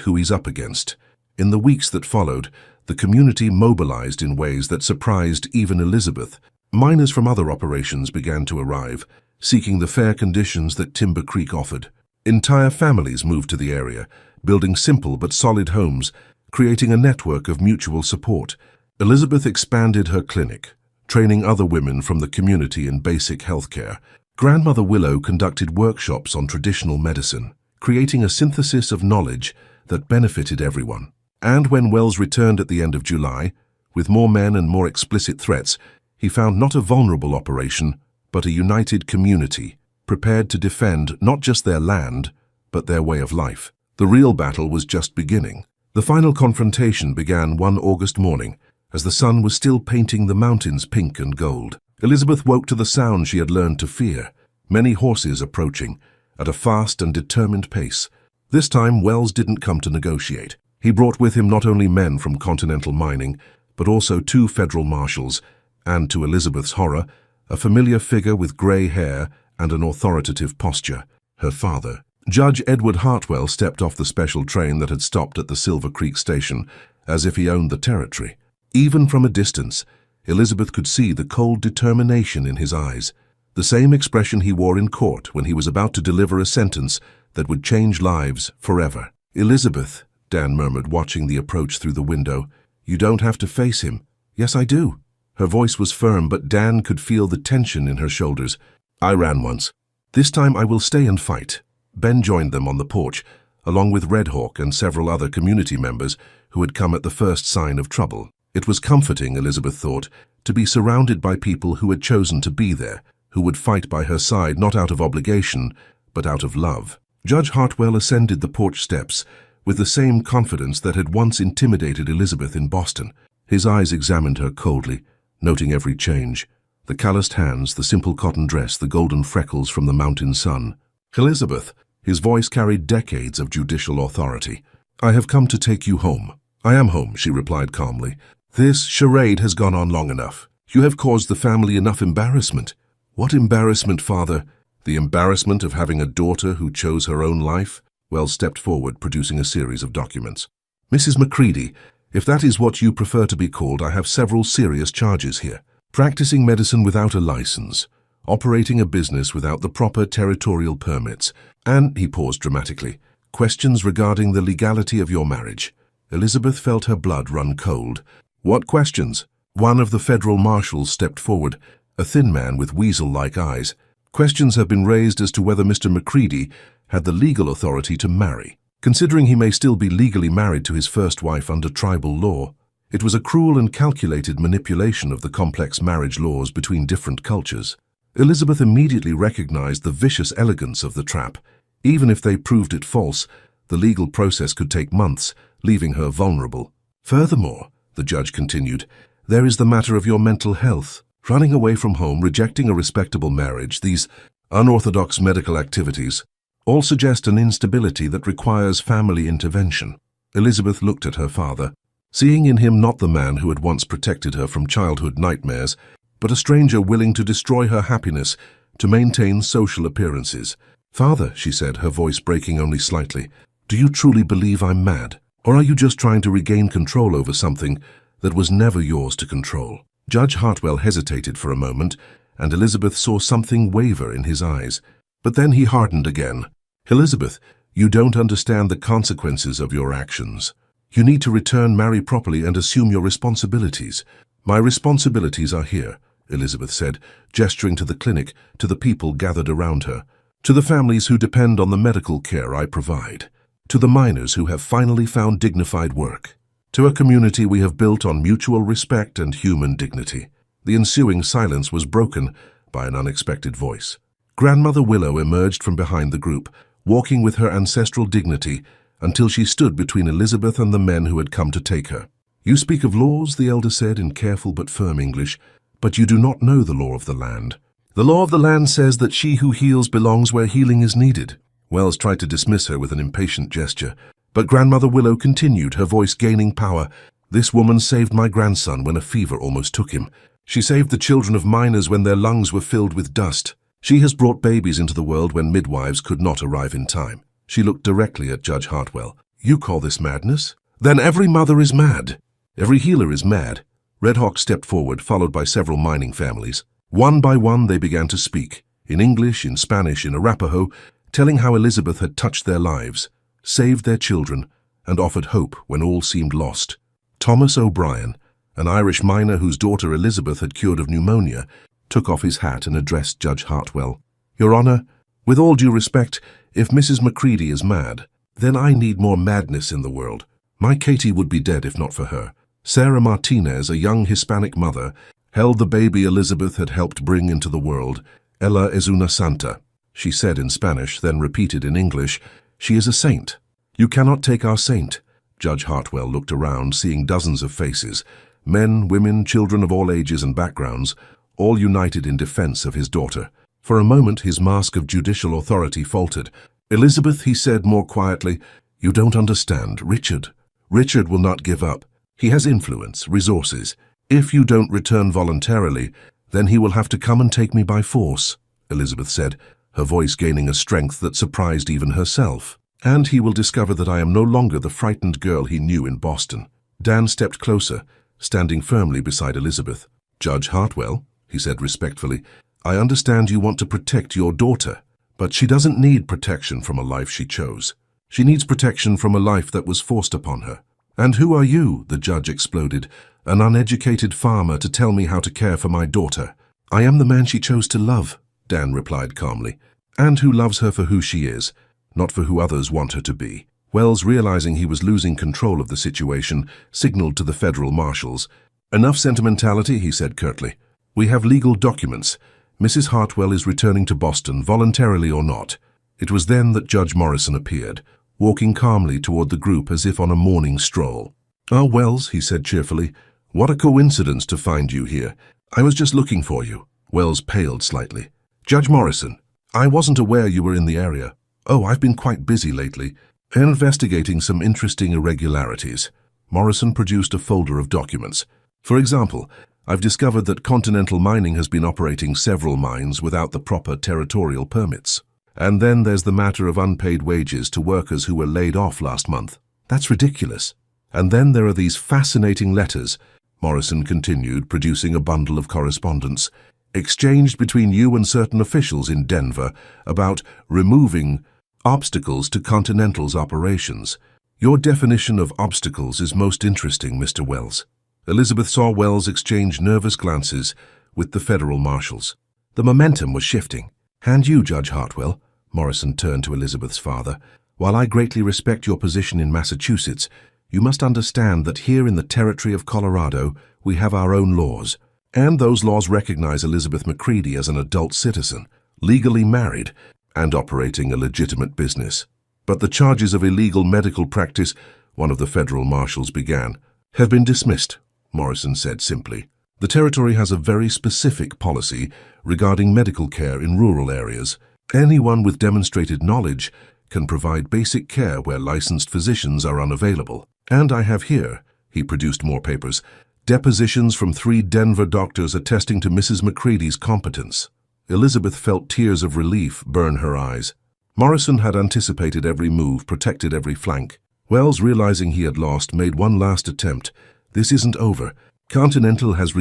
who he's up against." In the weeks that followed, the community mobilized in ways that surprised even Elizabeth. Miners from other operations began to arrive, seeking the fair conditions that Timber Creek offered. Entire families moved to the area, building simple but solid homes, creating a network of mutual support. Elizabeth expanded her clinic, training other women from the community in basic health care. Grandmother Willow conducted workshops on traditional medicine, creating a synthesis of knowledge that benefited everyone. And when Wells returned at the end of July, with more men and more explicit threats, he found not a vulnerable operation, but a united community, prepared to defend not just their land, but their way of life. The real battle was just beginning. The final confrontation began one August morning, as the sun was still painting the mountains pink and gold. Elizabeth woke to the sound she had learned to fear, many horses approaching, at a fast and determined pace. This time Wells didn't come to negotiate. He brought with him not only men from Continental Mining, but also 2 federal marshals, and to Elizabeth's horror, a familiar figure with grey hair and an authoritative posture, her father. Judge Edward Hartwell stepped off the special train that had stopped at the Silver Creek station, as if he owned the territory. Even from a distance, Elizabeth could see the cold determination in his eyes, the same expression he wore in court when he was about to deliver a sentence that would change lives forever. "Elizabeth," Dan murmured, watching the approach through the window, "you don't have to face him." "Yes, I do." Her voice was firm, but Dan could feel the tension in her shoulders. "I ran once. This time I will stay and fight." Ben joined them on the porch, along with Red Hawk and several other community members who had come at the first sign of trouble. It was comforting, Elizabeth thought, to be surrounded by people who had chosen to be there, who would fight by her side not out of obligation, but out of love. Judge Hartwell ascended the porch steps with the same confidence that had once intimidated Elizabeth in Boston. His eyes examined her coldly, noting every change: the calloused hands, the simple cotton dress, the golden freckles from the mountain sun. "Elizabeth," his voice carried decades of judicial authority, "I have come to take you home." "I am home," she replied calmly. "This charade has gone on long enough. You have caused the family enough embarrassment." "What embarrassment, Father?" "The embarrassment of having a daughter who chose her own life?" Wells stepped forward, producing a series of documents. "Mrs. Macready, if that is what you prefer to be called, I have several serious charges here. Practicing medicine without a license, operating a business without the proper territorial permits, and," he paused dramatically, "questions regarding the legality of your marriage." Elizabeth felt her blood run cold. "What questions?" One of the federal marshals stepped forward, a thin man with weasel-like eyes. "Questions have been raised as to whether Mr. Macready had the legal authority to marry. Considering he may still be legally married to his first wife under tribal law, it was a cruel and calculated manipulation of the complex marriage laws between different cultures." Elizabeth immediately recognized the vicious elegance of the trap. Even if they proved it false, the legal process could take months, leaving her vulnerable. "Furthermore," the judge continued, "there is the matter of your mental health. Running away from home, rejecting a respectable marriage, these unorthodox medical activities, all suggest an instability that requires family intervention." Elizabeth looked at her father, seeing in him not the man who had once protected her from childhood nightmares, but a stranger willing to destroy her happiness to maintain social appearances. "Father," she said, her voice breaking only slightly, "do you truly believe I'm mad? Or are you just trying to regain control over something that was never yours to control?" Judge Hartwell hesitated for a moment, and Elizabeth saw something waver in his eyes. But then he hardened again. "Elizabeth, you don't understand the consequences of your actions. You need to return, marry properly, and assume your responsibilities. My responsibilities are here, Elizabeth said, gesturing to the clinic, to the people gathered around her, to the families who depend on the medical care I provide, to the miners who have finally found dignified work, to a community we have built on mutual respect and human dignity. The ensuing silence was broken by an unexpected voice. Grandmother Willow emerged from behind the group, walking with her ancestral dignity until she stood between Elizabeth and the men who had come to take her. You speak of laws, the elder said in careful but firm English, but you do not know the law of the land. The law of the land says that she who heals belongs where healing is needed. Wells tried to dismiss her with an impatient gesture, but Grandmother Willow continued, her voice gaining power. This woman saved my grandson when a fever almost took him. She saved the children of miners when their lungs were filled with dust. She has brought babies into the world when midwives could not arrive in time. She looked directly at Judge Hartwell. You call this madness? Then every mother is mad. Every healer is mad. Red Hawk stepped forward, followed by several mining families. One by one they began to speak, in English, in Spanish, in Arapaho, telling how Elizabeth had touched their lives, saved their children, and offered hope when all seemed lost. Thomas O'Brien, an Irish miner whose daughter Elizabeth had cured of pneumonia, took off his hat and addressed Judge Hartwell. Your Honor, with all due respect, if Mrs. Macready is mad, then I need more madness in the world. My Katie would be dead if not for her. Sarah Martinez, a young Hispanic mother, held the baby Elizabeth had helped bring into the world. Ella es una santa, she said in Spanish, then repeated in English. She is a saint. You cannot take our saint. Judge Hartwell looked around, seeing dozens of faces, men, women, children of all ages and backgrounds, all united in defense of his daughter. For a moment his mask of judicial authority faltered. Elizabeth, he said more quietly, you don't understand. Richard will not give up. He has influence, resources. If you don't return voluntarily, then he will have to come and take me by force, Elizabeth said, her voice gaining a strength that surprised even herself. And he will discover that I am no longer the frightened girl he knew in Boston. Dan stepped closer, standing firmly beside Elizabeth. Judge Hartwell, he said respectfully, I understand you want to protect your daughter, but she doesn't need protection from a life she chose. She needs protection from a life that was forced upon her. And who are you, the judge exploded, an uneducated farmer to tell me how to care for my daughter? I am the man she chose to love, Dan replied calmly, and who loves her for who she is, not for who others want her to be. Wells, realizing he was losing control of the situation, signaled to the federal marshals. Enough sentimentality, he said curtly. We have legal documents. Mrs. Hartwell is returning to Boston, voluntarily or not. It was then that Judge Morrison appeared, walking calmly toward the group as if on a morning stroll. Ah, Wells, he said cheerfully, what a coincidence to find you here. I was just looking for you. Wells paled slightly. Judge Morrison, I wasn't aware you were in the area. Oh, I've been quite busy lately, investigating some interesting irregularities. Morrison produced a folder of documents. For example, I've discovered that Continental Mining has been operating several mines without the proper territorial permits. And then there's the matter of unpaid wages to workers who were laid off last month. That's ridiculous. And then there are these fascinating letters, Morrison continued, producing a bundle of correspondence, exchanged between you and certain officials in Denver about removing obstacles to Continental's operations. Your definition of obstacles is most interesting, Mr. Wells. Elizabeth saw Wells exchange nervous glances with the federal marshals. The momentum was shifting. And you, Judge Hartwell, Morrison turned to Elizabeth's father, while I greatly respect your position in Massachusetts, you must understand that here in the territory of Colorado, we have our own laws. And those laws recognize Elizabeth Macready as an adult citizen, legally married, and operating a legitimate business. But the charges of illegal medical practice, one of the federal marshals began, have been dismissed, Morrison said simply. The territory has a very specific policy regarding medical care in rural areas. Anyone with demonstrated knowledge can provide basic care where licensed physicians are unavailable. And I have here, he produced more papers, depositions from 3 Denver doctors attesting to Mrs. Macready's competence. Elizabeth felt tears of relief burn her eyes. Morrison had anticipated every move, protected every flank. Wells, realizing he had lost, made one last attempt. This isn't over. Continental has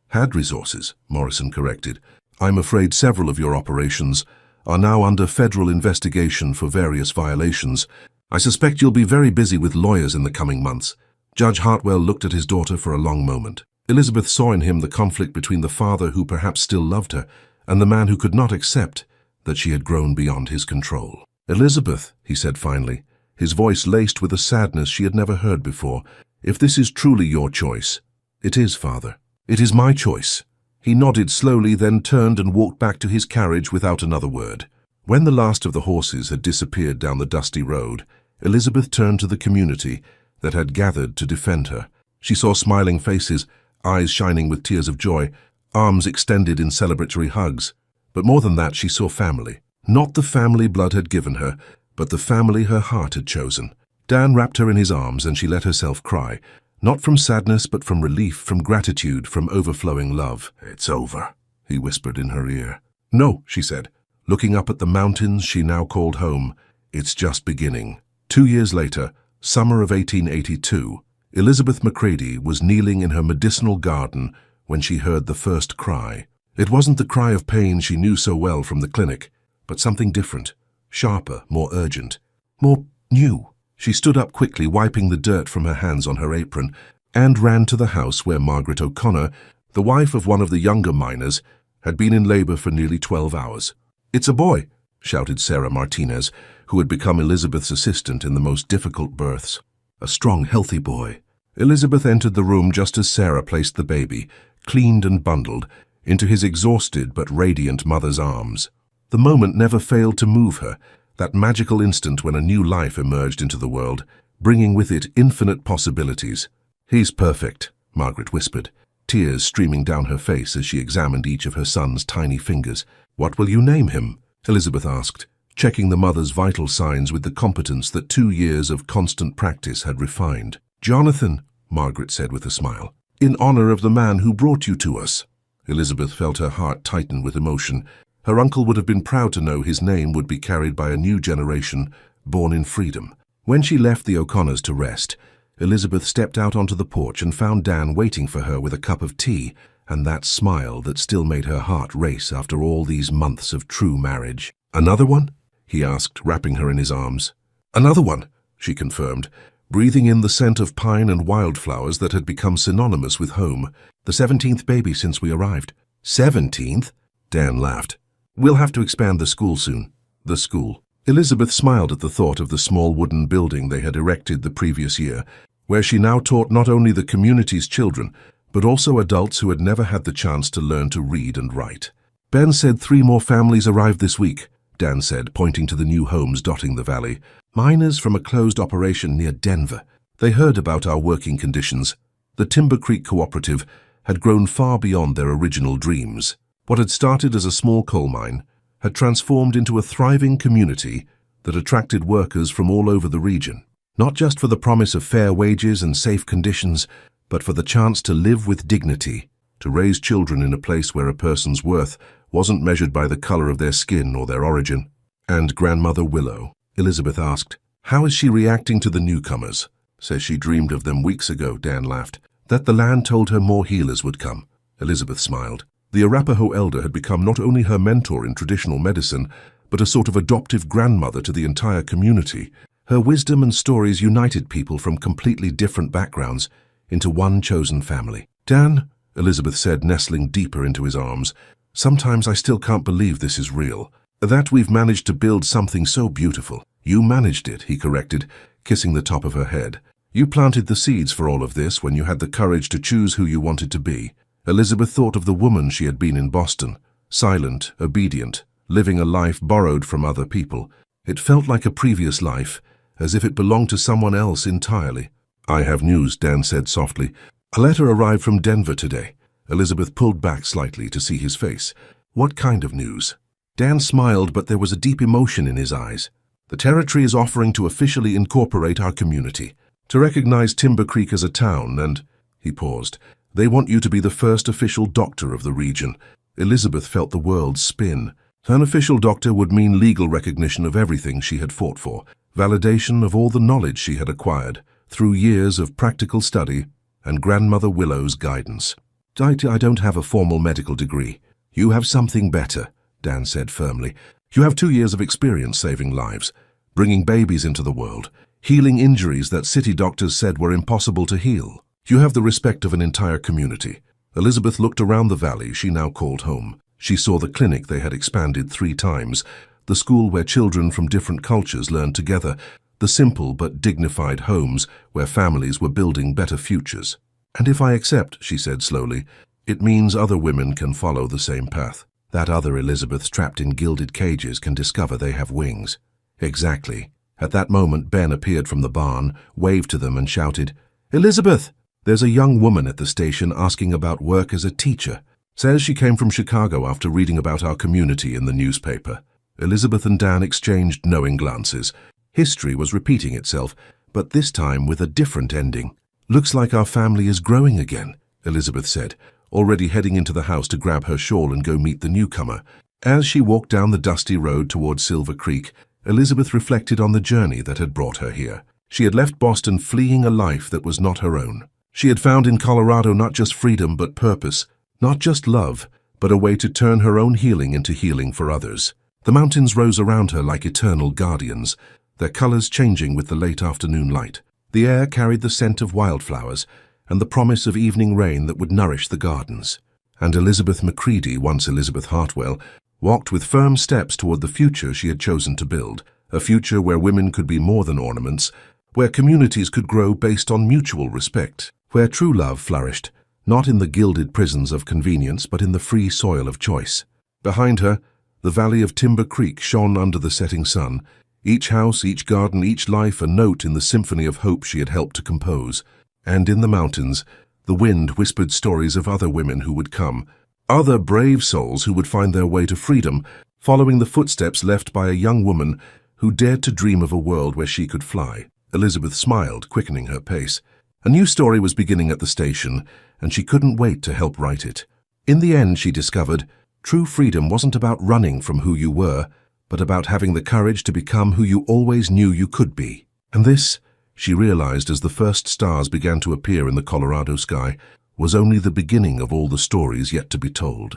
had resources, Morrison corrected. I'm afraid several of your operations are now under federal investigation for various violations. I suspect you'll be very busy with lawyers in the coming months. Judge Hartwell looked at his daughter for a long moment. Elizabeth saw in him the conflict between the father who perhaps still loved her and the man who could not accept that she had grown beyond his control. "Elizabeth," he said finally, his voice laced with a sadness she had never heard before, "if this is truly your choice—" "It is, father. It is my choice." He nodded slowly, then turned and walked back to his carriage without another word. When the last of the horses had disappeared down the dusty road, Elizabeth turned to the community that had gathered to defend her. She saw smiling faces, eyes shining with tears of joy, arms extended in celebratory hugs. But more than that, she saw family. Not the family blood had given her, but the family her heart had chosen. Dan wrapped her in his arms and she let herself cry, not from sadness but from relief, from gratitude, from overflowing love. "It's over," he whispered in her ear. "No," she said, looking up at the mountains she now called home. "It's just beginning." 2 years later, summer of 1882, Elizabeth Macready was kneeling in her medicinal garden when she heard the first cry. It wasn't the cry of pain she knew so well from the clinic, but something different, sharper, more urgent, more new. She stood up quickly, wiping the dirt from her hands on her apron, and ran to the house where Margaret O'Connor, the wife of one of the younger miners, had been in labor for nearly 12 hours. "It's a boy," shouted Sarah Martinez, who had become Elizabeth's assistant in the most difficult births. "A strong, healthy boy." Elizabeth entered the room just as Sarah placed the baby, cleaned and bundled, into his exhausted but radiant mother's arms. The moment never failed to move her, that magical instant when a new life emerged into the world, bringing with it infinite possibilities. "He's perfect," Margaret whispered, tears streaming down her face as she examined each of her son's tiny fingers. "What will you name him?" Elizabeth asked, checking the mother's vital signs with the competence that 2 years of constant practice had refined. "Jonathan," Margaret said with a smile, "in honor of the man who brought you to us." Elizabeth felt her heart tighten with emotion. Her uncle would have been proud to know his name would be carried by a new generation, born in freedom. When she left the O'Connors to rest, Elizabeth stepped out onto the porch and found Dan waiting for her with a cup of tea and that smile that still made her heart race after all these months of true marriage. "Another one?" he asked, wrapping her in his arms. "Another one," she confirmed, breathing in the scent of pine and wildflowers that had become synonymous with home. "The 17th baby since we arrived." 17th? Dan laughed. "We'll have to expand the school soon." The school. Elizabeth smiled at the thought of the small wooden building they had erected the previous year, where she now taught not only the community's children, but also adults who had never had the chance to learn to read and write. "Ben said 3 more families arrived this week," Dan said, pointing to the new homes dotting the valley. "Miners from a closed operation near Denver. They heard about our working conditions." The Timber Creek Cooperative had grown far beyond their original dreams. What had started as a small coal mine had transformed into a thriving community that attracted workers from all over the region, not just for the promise of fair wages and safe conditions, but for the chance to live with dignity, to raise children in a place where a person's worth wasn't measured by the color of their skin or their origin. "And Grandmother Willow?" Elizabeth asked. "How is she reacting to the newcomers?" "Says she dreamed of them weeks ago," Dan laughed. "That the land told her more healers would come." Elizabeth smiled. The Arapaho elder had become not only her mentor in traditional medicine, but a sort of adoptive grandmother to the entire community. Her wisdom and stories united people from completely different backgrounds into one chosen family. "Dan," Elizabeth said, nestling deeper into his arms, "sometimes I still can't believe this is real. That we've managed to build something so beautiful." "You managed it," he corrected, kissing the top of her head. "You planted the seeds for all of this when you had the courage to choose who you wanted to be." Elizabeth thought of the woman she had been in Boston, silent, obedient, living a life borrowed from other people. It felt like a previous life, as if it belonged to someone else entirely. "I have news," Dan said softly. "A letter arrived from Denver today." Elizabeth pulled back slightly to see his face. "What kind of news?" Dan smiled, but there was a deep emotion in his eyes. "The territory is offering to officially incorporate our community, to recognize Timber Creek as a town, and—" he paused. "They want you to be the first official doctor of the region." Elizabeth felt the world spin. An official doctor would mean legal recognition of everything she had fought for, validation of all the knowledge she had acquired through years of practical study and Grandmother Willow's guidance. I don't have a formal medical degree." "You have something better," Dan said firmly. "You have 2 years of experience saving lives. bringing babies into the world, healing injuries that city doctors said were impossible to heal. You have the respect of an entire community. Elizabeth looked around the valley she now called home. She saw the clinic they had expanded 3 times, the school where children from different cultures learned together, the simple but dignified homes where families were building better futures. "And if I accept," she said slowly, "it means other women can follow the same path. That other Elizabeths trapped in gilded cages can discover they have wings." Exactly. At that moment, Ben appeared from the barn, waved to them and shouted, "Elizabeth! There's a young woman at the station asking about work as a teacher. Says she came from Chicago after reading about our community in the newspaper." Elizabeth and Dan exchanged knowing glances. History was repeating itself, but this time with a different ending. "Looks like our family is growing again," Elizabeth said, already heading into the house to grab her shawl and go meet the newcomer. As she walked down the dusty road toward Silver Creek, Elizabeth reflected on the journey that had brought her here. She had left Boston fleeing a life that was not her own. She had found in Colorado not just freedom but purpose, not just love, but a way to turn her own healing into healing for others. The mountains rose around her like eternal guardians, their colors changing with the late afternoon light. The air carried the scent of wildflowers and the promise of evening rain that would nourish the gardens. And Elizabeth Macready, once Elizabeth Hartwell, walked with firm steps toward the future she had chosen to build, a future where women could be more than ornaments, where communities could grow based on mutual respect, where true love flourished, not in the gilded prisons of convenience but in the free soil of choice. Behind her, the valley of Timber Creek shone under the setting sun, each house, each garden, each life a note in the symphony of hope she had helped to compose. And in the mountains, the wind whispered stories of other women who would come, other brave souls who would find their way to freedom, following the footsteps left by a young woman who dared to dream of a world where she could fly. Elizabeth smiled, quickening her pace. A new story was beginning at the station, and she couldn't wait to help write it. In the end, she discovered, true freedom wasn't about running from who you were, but about having the courage to become who you always knew you could be. And this, she realized as the first stars began to appear in the Colorado sky, was only the beginning of all the stories yet to be told.